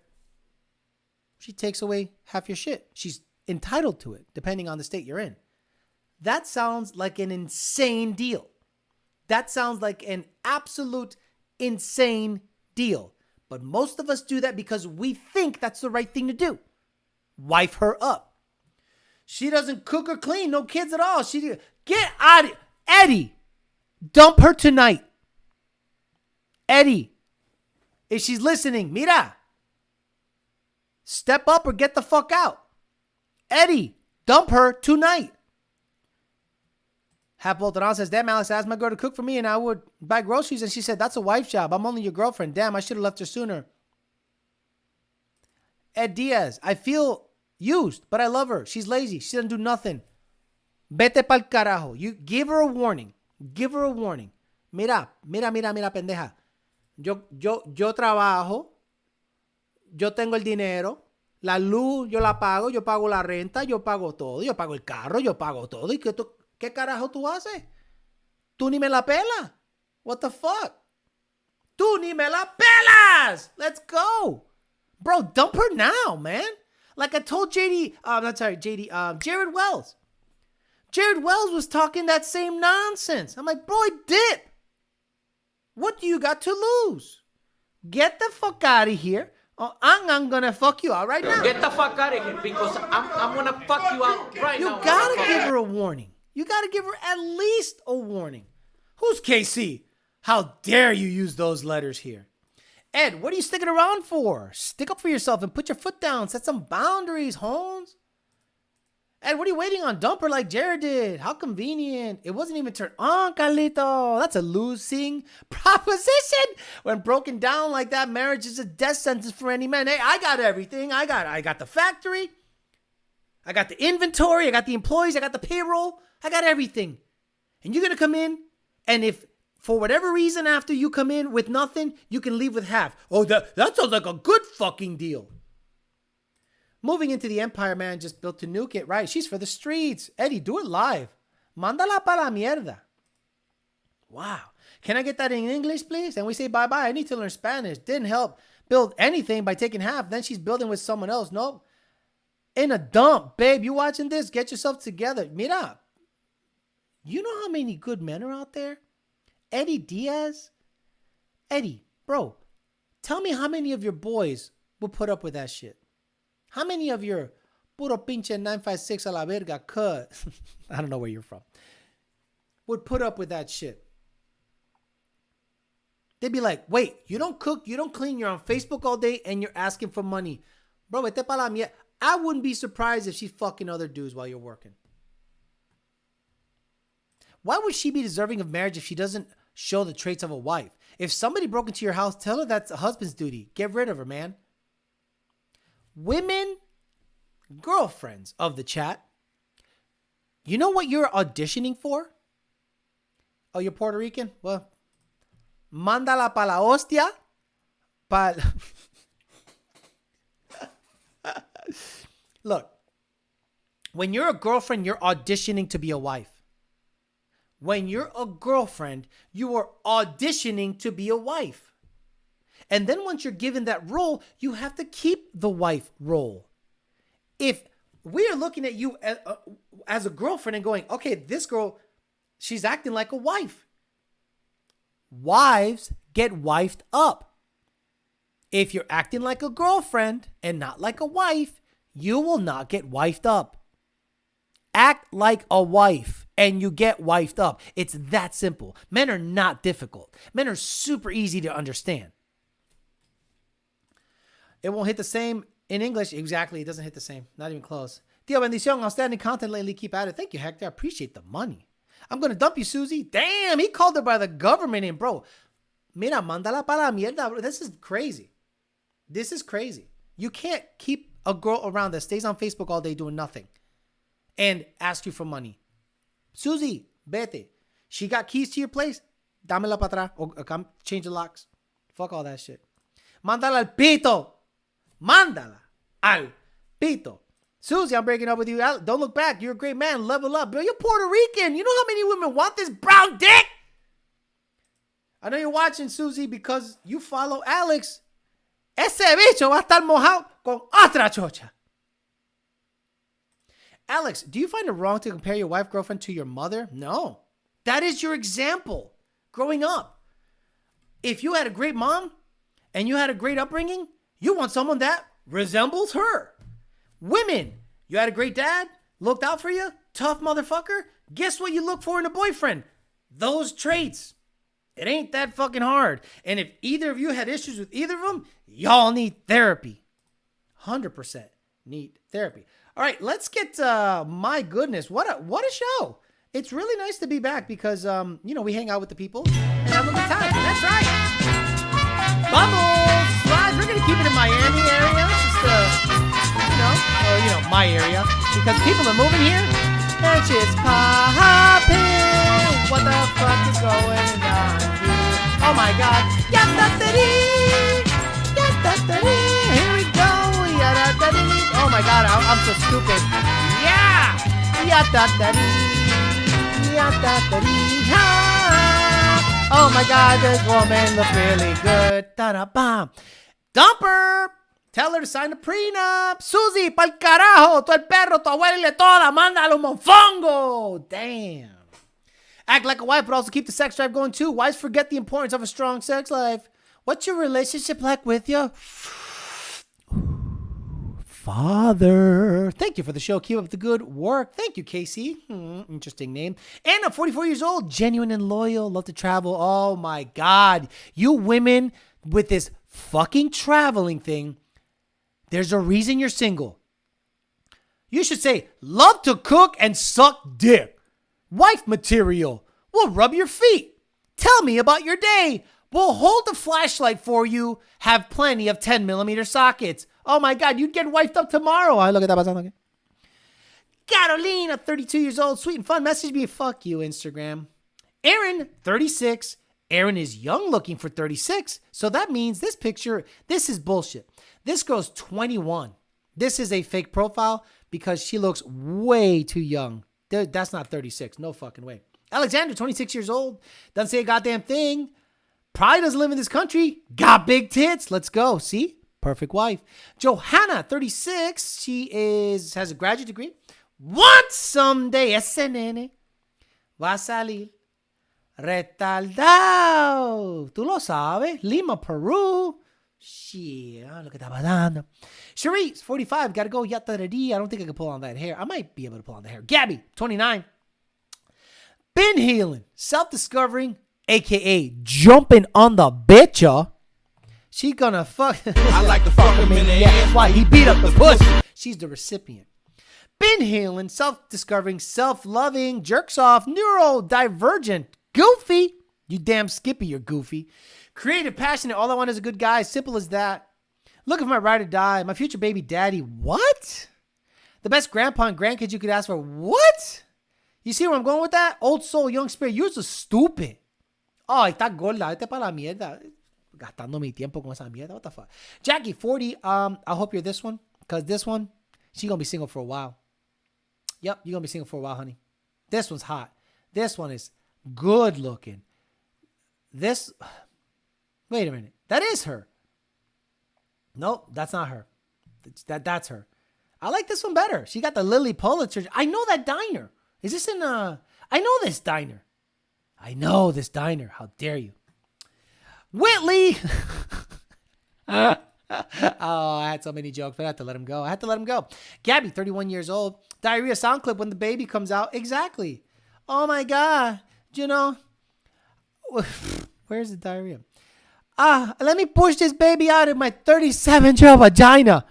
[SPEAKER 1] She takes away half your shit. She's entitled to it, depending on the state you're in. That sounds like an insane deal. That sounds like an absolute insane deal. But most of us do that because we think that's the right thing to do. Wife her up. She doesn't cook or clean, no kids at all. Get out of here. Eddie, dump her tonight. Eddie, if she's listening, mira, step up or get the fuck out. Eddie, dump her tonight. Hap Bolton says, damn, Alex, I asked my girl to cook for me and I would buy groceries. And she said, that's a wife job. I'm only your girlfriend. Damn, I should have left her sooner. Ed Diaz, I feel used, but I love her. She's lazy. She doesn't do nothing. Vete pa'l carajo. You give her a warning. Give her a warning. Mira, pendeja. Yo trabajo. Yo tengo el dinero. La luz, yo la pago. Yo pago la renta. Yo pago todo. Yo pago el carro. Yo pago todo. ¿Y qué carajo tú haces? Tú ni me la pelas. What the fuck? Tú ni me la pelas. Let's go. Bro, dump her now, man. Like I told Jared Wells. Jared Wells was talking that same nonsense. I'm like, bro, dip. What do you got to lose? Get the fuck out of here. Oh, I'm gonna fuck you out right now.
[SPEAKER 3] Get the fuck out of here because I'm gonna fuck you out right now.
[SPEAKER 1] You gotta give her a warning. You gotta give her at least a warning. Who's KC? How dare you use those letters here? Ed, what are you sticking around for? Stick up for yourself and put your foot down. Set some boundaries, Holmes. Ed, what are you waiting on? Dump her like Jared did. How convenient. It wasn't even turned on, Carlito. That's a losing proposition. When broken down like that, marriage is a death sentence for any man. Hey, I got everything. I got the factory. I got the inventory. I got the employees. I got the payroll. I got everything. And you're going to come in, and if for whatever reason after you come in with nothing, you can leave with half. Oh, that sounds like a good fucking deal. Moving into the Empire, man, just built to nuke it. Right, she's for the streets. Eddie, do it live. Mándala pa la mierda. Wow. Can I get that in English, please? And we say bye-bye. I need to learn Spanish. Didn't help build anything by taking half. Then she's building with someone else. Nope. In a dump. Babe, you watching this? Get yourself together. Mira. You know how many good men are out there? Eddie Diaz? Eddie, bro, tell me how many of your boys will put up with that shit. How many of your puro pinche 956 a la verga cut, I don't know where you're from, would put up with that shit? They'd be like, wait, you don't cook, you don't clean, you're on Facebook all day and you're asking for money. Bro, vete pa la mierda. I wouldn't be surprised if she's fucking other dudes while you're working. Why would she be deserving of marriage if she doesn't show the traits of a wife? If somebody broke into your house, tell her that's a husband's duty. Get rid of her, man. Women, girlfriends of the chat, you know what you're auditioning for? Oh, you're Puerto Rican? Well, mándala pa la hostia. Look, when you're a girlfriend, you're auditioning to be a wife. When you're a girlfriend, you are auditioning to be a wife. And then once you're given that role, you have to keep the wife role. If we are looking at you as a girlfriend and going, okay, this girl, she's acting like a wife. Wives get wifed up. If you're acting like a girlfriend and not like a wife, you will not get wifed up. Act like a wife and you get wifed up. It's that simple. Men are not difficult. Men are super easy to understand. It won't hit the same in English. Exactly. It doesn't hit the same. Not even close. Tio Bendición, outstanding content lately. Keep at it. Thank you, Hector. I appreciate the money. I'm going to dump you, Susie. Damn, he called her by the government and bro. Mira, mandala pa la mierda. Bro. This is crazy. This is crazy. You can't keep a girl around that stays on Facebook all day doing nothing and ask you for money. Susie, vete. She got keys to your place. Dámela para atrás. Or come change the locks. Fuck all that shit. Mándala al pito. Mándala al pito. Susie, I'm breaking up with you. Don't look back. You're a great man. Level up. Bro, you're Puerto Rican. You know how many women want this brown dick? I know you're watching, Susie, because you follow Alex. Ese bicho va a estar mojado con otra chocha. Alex, do you find it wrong to compare your wife, girlfriend to your mother? No. That is your example growing up. If you had a great mom and you had a great upbringing, you want someone that resembles her. Women, you had a great dad, looked out for you, tough motherfucker. Guess what you look for in a boyfriend? Those traits. It ain't that fucking hard. And if either of you had issues with either of them, y'all need therapy. 100% need therapy. All right, let's get, my goodness, what a show. It's really nice to be back because, we hang out with the people and have a good time. That's right. Bubbles, slides, we're going to keep it in Miami area. Just, my area. Because people are moving here. That shit's popping. What the fuck is going on here? Oh my God. Yatta-da-dee. Yatta-da-dee. Here we go. Yatta-da-dee. Oh my God, I'm so stupid. Yeah. Yatta-da-dee. Yatta-da-dee. Oh my God, this woman looks really good. Da-da-bam. Dumper. Tell her to sign the prenup. Susie, pa'l carajo. Tu el perro, tu abuela y le toda. Mándalo monfongo. Damn. Act like a wife, but also keep the sex drive going too. Wives forget the importance of a strong sex life. What's your relationship like with your father? Thank you for the show. Keep up the good work. Thank you, Casey. Interesting name. Anna, 44 years old. Genuine and loyal. Love to travel. Oh my God. You women with this fucking traveling thing. There's a reason you're single. You should say, love to cook and suck dick. Wife material. We'll rub your feet. Tell me about your day. We'll hold the flashlight for you. Have plenty of 10mm sockets. Oh my God, you'd get wifed up tomorrow. I look at that. Carolina, 32 years old. Sweet and fun. Message me. Fuck you, Instagram. Aaron, 36. Aaron is young looking for 36. So that means this picture, this is bullshit. This girl's 21. This is a fake profile because she looks way too young. That's not 36. No fucking way. Alexander, 26 years old. Doesn't say a goddamn thing. Probably doesn't live in this country. Got big tits. Let's go. See? Perfect wife. Johanna, 36. She has a graduate degree. Want someday ese nene va a salir retardado. Tú lo sabes. Lima, Peru. Shit. Lo que está pasando. Cherise, 45. Gotta go. Yatta-da-dee. I don't think I can pull on that hair. I might be able to pull on the hair. Gabby, 29. Been healing. Self-discovering, a.k.a. jumping on the bitch. She gonna fuck. I like to fuck him in the ass. That's why he beat up the pussy. She's the recipient. Been healing, self-discovering, self-loving, jerks off, neurodivergent, goofy. You damn Skippy, you're goofy. Creative, passionate, all I want is a good guy. Simple as that. Looking for my ride or die. My future baby daddy. What? The best grandpa and grandkids you could ask for. What? You see where I'm going with that? Old soul, young spirit. You're so stupid. Oh, está gorda. Vete para la mierda. Gastando mi tiempo con esa mierda. What the fuck? Jackie, 40. I hope you're this one. Because this one, she's going to be single for a while. Yep, you're going to be single for a while, honey. This one's hot. This one is good looking. This... Wait a minute. That is her. Nope, that's not her. That's her. I like this one better. She got the Lily Pulitzer. I know that diner. Is this in I know this diner. I know this diner. How dare you? Whitley. Oh, I had so many jokes, but I had to let him go. Gabby, 31 years old. Diarrhea sound clip when the baby comes out. Exactly. Oh my God. You know, where's the diarrhea? Let me push this baby out of my 37-year-old vagina.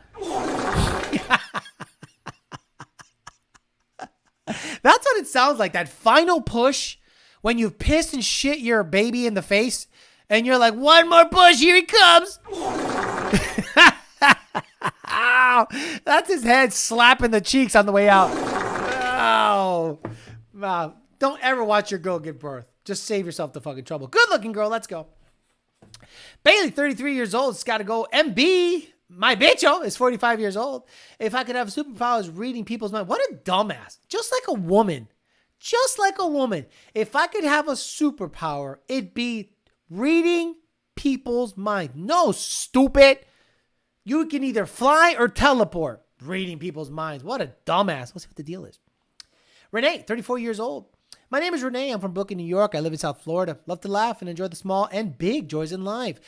[SPEAKER 1] That's what it sounds like. That final push when you've pissed and shit your baby in the face and you're like, one more push, here he comes. That's his head slapping the cheeks on the way out. Oh, wow. Don't ever watch your girl give birth. Just save yourself the fucking trouble. Good looking girl. Let's go. Bailey, 33 years old. It's got to go. MB, my bitcho, is 45 years old. If I could have superpowers reading people's mind. What a dumbass. Just like a woman. If I could have a superpower, it'd be reading people's mind. No, stupid. You can either fly or teleport. Reading people's minds. What a dumbass. Let's see what the deal is. Renee, 34 years old. My name is Renee. I'm from Brooklyn, New York. I live in South Florida. Love to laugh and enjoy the small and big joys in life.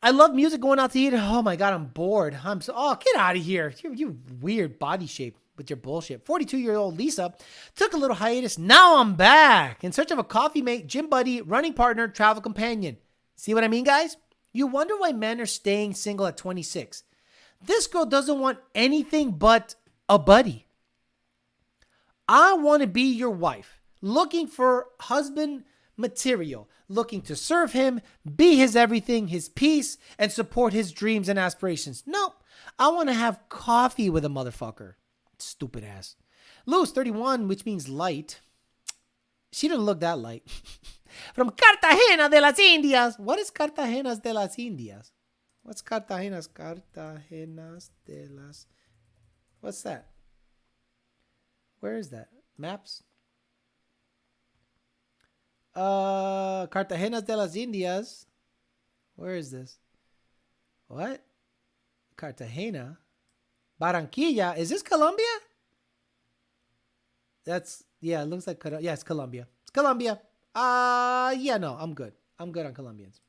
[SPEAKER 1] I love music going out to eat. Oh my God, I'm bored. Get out of here. You weird body shape with your bullshit. 42-year-old Lisa took a little hiatus. Now I'm back in search of a coffee mate, gym buddy, running partner, travel companion. See what I mean, guys? You wonder why men are staying single at 26. This girl doesn't want anything but a buddy. I want to be your wife, looking for husband material, looking to serve him, be his everything, his peace, and support his dreams and aspirations. No, I want to have coffee with a motherfucker. Stupid ass. Lou's 31, which means light. She didn't look that light. From Cartagena de las Indias. What is Cartagena de las Indias? What's Cartagena's? Cartagenas de las... What's that? Where is that? Maps? Cartagenas de las Indias. Where is this? What? Cartagena? Barranquilla. Is this Colombia? Yeah, it looks like, yeah, it's Colombia. It's Colombia. Yeah, no, I'm good. I'm good on Colombians.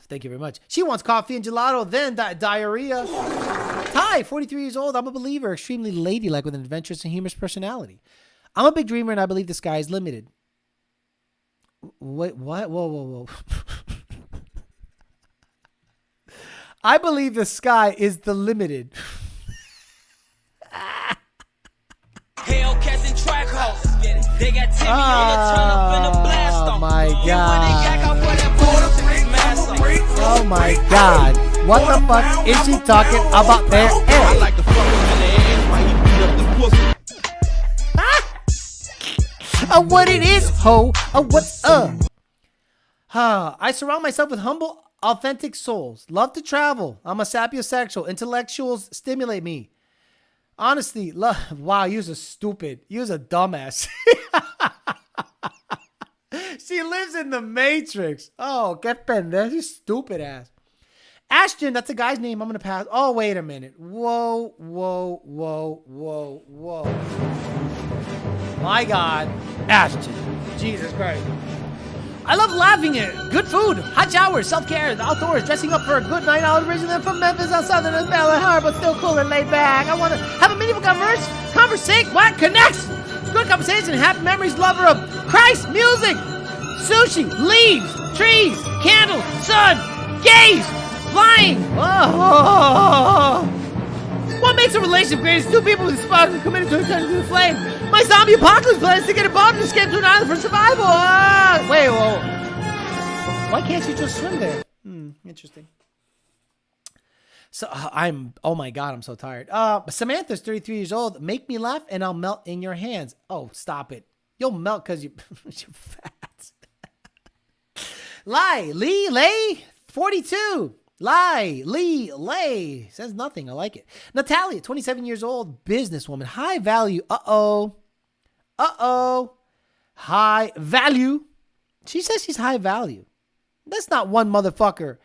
[SPEAKER 1] Thank you very much. She wants coffee and gelato, then diarrhea. Ty, 43 years old. I'm a believer, extremely ladylike with an adventurous and humorous personality. I'm a big dreamer and I believe the sky is limited. Wait, what? Whoa. I believe the sky is the limited.
[SPEAKER 7] Hellcats and track houses. They got Timmy on the turn up in the blast off.
[SPEAKER 1] Oh my God. Oh my God. What the fuck is she talking about there?
[SPEAKER 7] I like to fuck him in the ass while he beat up the pussy.
[SPEAKER 1] What it is, ho? What's up? I surround myself with humble, authentic souls. Love to travel. I'm a sapiosexual. Intellectuals stimulate me. Honestly, wow, you're a stupid. You're a dumbass. She lives in the Matrix. Oh, get pendejo. You stupid ass. Ashton, that's a guy's name. I'm going to pass. Oh, wait a minute. Whoa. My God. Ashton. Jesus Christ. I love laughing at good food, hot showers, self-care, the outdoors, dressing up for a good night out. Originally from Memphis, on Southern and Bella Harbor, but still cool and laid back. I want to have a meaningful conversation, what connects? Good conversation, happy memories, lover of Christ, music, sushi, leaves, trees, candles, sun, gays, flying. Oh. What makes a relationship great is two people with spark and committed to return to the flame. My zombie apocalypse plan is to get a boat and escape to an island for survival. Wait, whoa. Why can't you just swim there? Interesting. So oh my God, I'm so tired. Samantha's 33 years old. Make me laugh and I'll melt in your hands. Oh, stop it. You'll melt because you're fat. Lay, 42. Lay. Says nothing. I like it. Natalia, 27 years old, businesswoman, high value. High value. She says she's high value. That's not one motherfucker.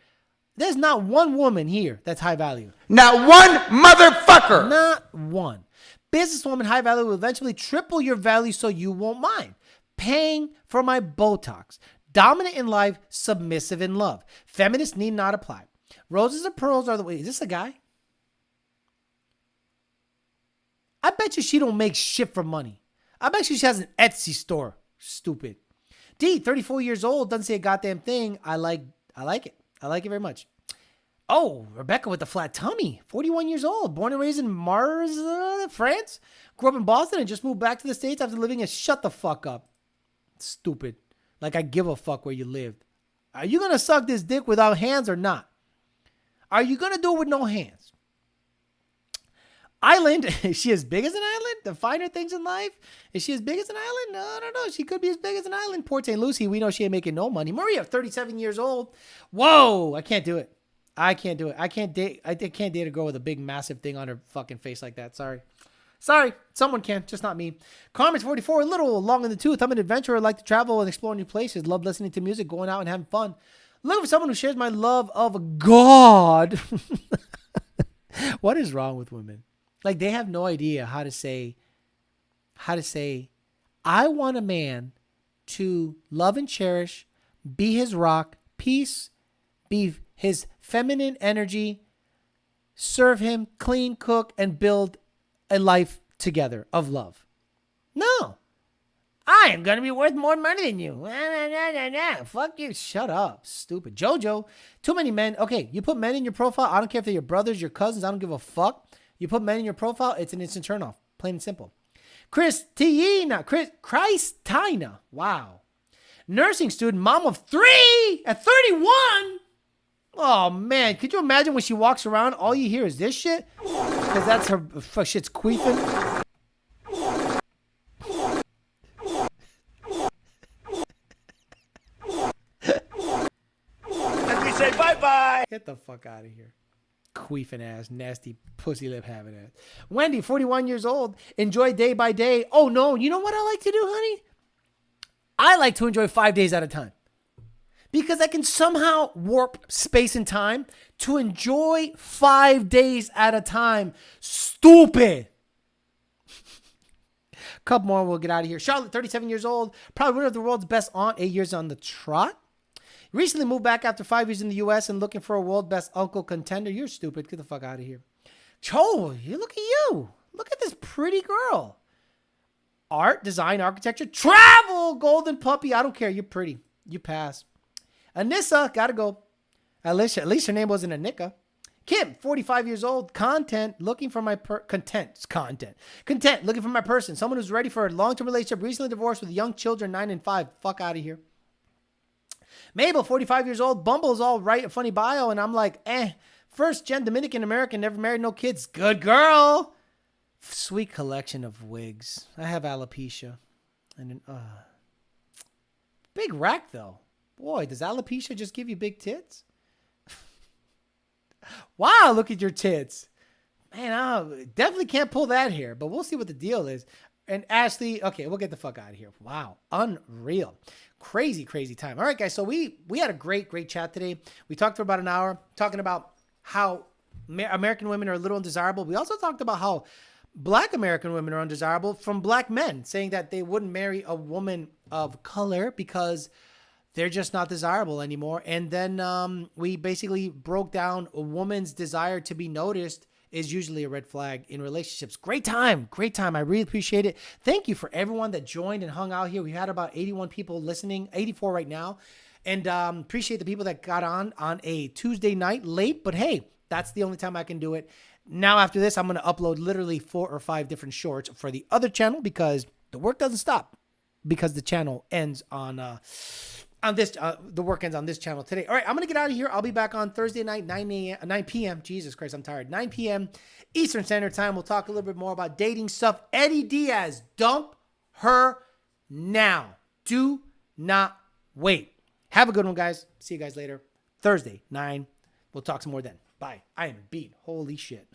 [SPEAKER 1] There's not one woman here that's high value.
[SPEAKER 8] Not one motherfucker.
[SPEAKER 1] Not one. Businesswoman, high value will eventually triple your value so you won't mind. Paying for my Botox. Dominant in life, submissive in love. Feminist need not apply. Roses and pearls are the way. Is this a guy? I bet you she don't make shit for money. I bet you she has an Etsy store. Stupid. D, 34 years old, doesn't say a goddamn thing. I like it. I like it very much. Oh, Rebecca with the flat tummy. 41 years old, born and raised in Mars, France. Grew up in Boston and just moved back to the States after living in. Shut the fuck up. Stupid. Like I give a fuck where you lived. Are you going to suck this dick without hands or not? Are you going to do it with no hands? Island, is she as big as an island? The finer things in life? Is she as big as an island? No, I don't know. She could be as big as an island. Port St. Lucie, we know she ain't making no money. Maria, 37 years old. Whoa, I can't do it. I can't date a girl with a big, massive thing on her fucking face like that. Sorry. Someone can, just not me. Carmen's 44, a little long in the tooth. I'm an adventurer. I like to travel and explore new places. Love listening to music, going out and having fun. Looking for someone who shares my love of God. What is wrong with women? Like they have no idea how to say, I want a man to love and cherish, be his rock, peace, be his feminine energy, serve him, clean, cook, and build a life together of love. No. I am going to be worth more money than you. Nah, nah, nah, nah, nah. Fuck you. Shut up. Stupid. Jojo, too many men. Okay, you put men in your profile. I don't care if they're your brothers, your cousins. I don't give a fuck. You put men in your profile, it's an instant turn off. Plain and simple. Christina. Wow. Nursing student, mom of 3 at 31. Oh, man. Could you imagine when she walks around, all you hear is this shit? Because that's her shit's queefing.
[SPEAKER 8] Say bye-bye.
[SPEAKER 1] Get the fuck out of here. Queefing ass, nasty pussy lip having ass. Wendy, 41 years old. Enjoy day by day. Oh, no. You know what I like to do, honey? I like to enjoy 5 days at a time. Because I can somehow warp space and time to enjoy 5 days at a time. Stupid. Couple more, we'll get out of here. Charlotte, 37 years old. Probably one of the world's best aunt. 8 years on the trot. Recently moved back after 5 years in the U.S. and looking for a world best uncle contender. You're stupid. Get the fuck out of here. Cho, you look at you. Look at this pretty girl. Art, design, architecture, travel, golden puppy. I don't care. You're pretty. You pass. Anissa, gotta go. At least her name wasn't Anika. Kim, 45 years old. Content, looking for my content, looking for my person. Someone who's ready for a long-term relationship. Recently divorced with young children, 9 and 5. Fuck out of here. Mabel, 45 years old. Bumble's all right, a funny bio. And I'm like, first gen Dominican American, never married, no kids. Good girl. Sweet collection of wigs. I have alopecia. And then, big rack, though. Boy, does alopecia just give you big tits? Wow, look at your tits. Man, I definitely can't pull that hair, but we'll see what the deal is. And Ashley, okay, we'll get the fuck out of here. Wow, unreal. Crazy, crazy time. All right, guys, so we had a great chat today. We talked for about an hour talking about how American women are a little undesirable. We also talked about how Black American women are undesirable from Black men, saying that they wouldn't marry a woman of color because they're just not desirable anymore. And then we basically broke down a woman's desire to be noticed is usually a red flag in relationships. Great time. I really appreciate it. Thank you for everyone that joined and hung out here. We had about 81 people listening, 84 right now. And appreciate the people that got on a Tuesday night late. But hey, that's the only time I can do it. Now after this, I'm going to upload literally 4 or 5 different shorts for the other channel because the work doesn't stop because the channel ends on this, the work ends on this channel today. All right, I'm going to get out of here. I'll be back on Thursday night, 9 p.m. Jesus Christ, I'm tired. 9 p.m. Eastern Standard Time. We'll talk a little bit more about dating stuff. Eddie Diaz, dump her now. Do not wait. Have a good one, guys. See you guys later. Thursday, 9. We'll talk some more then. Bye. I am beat. Holy shit.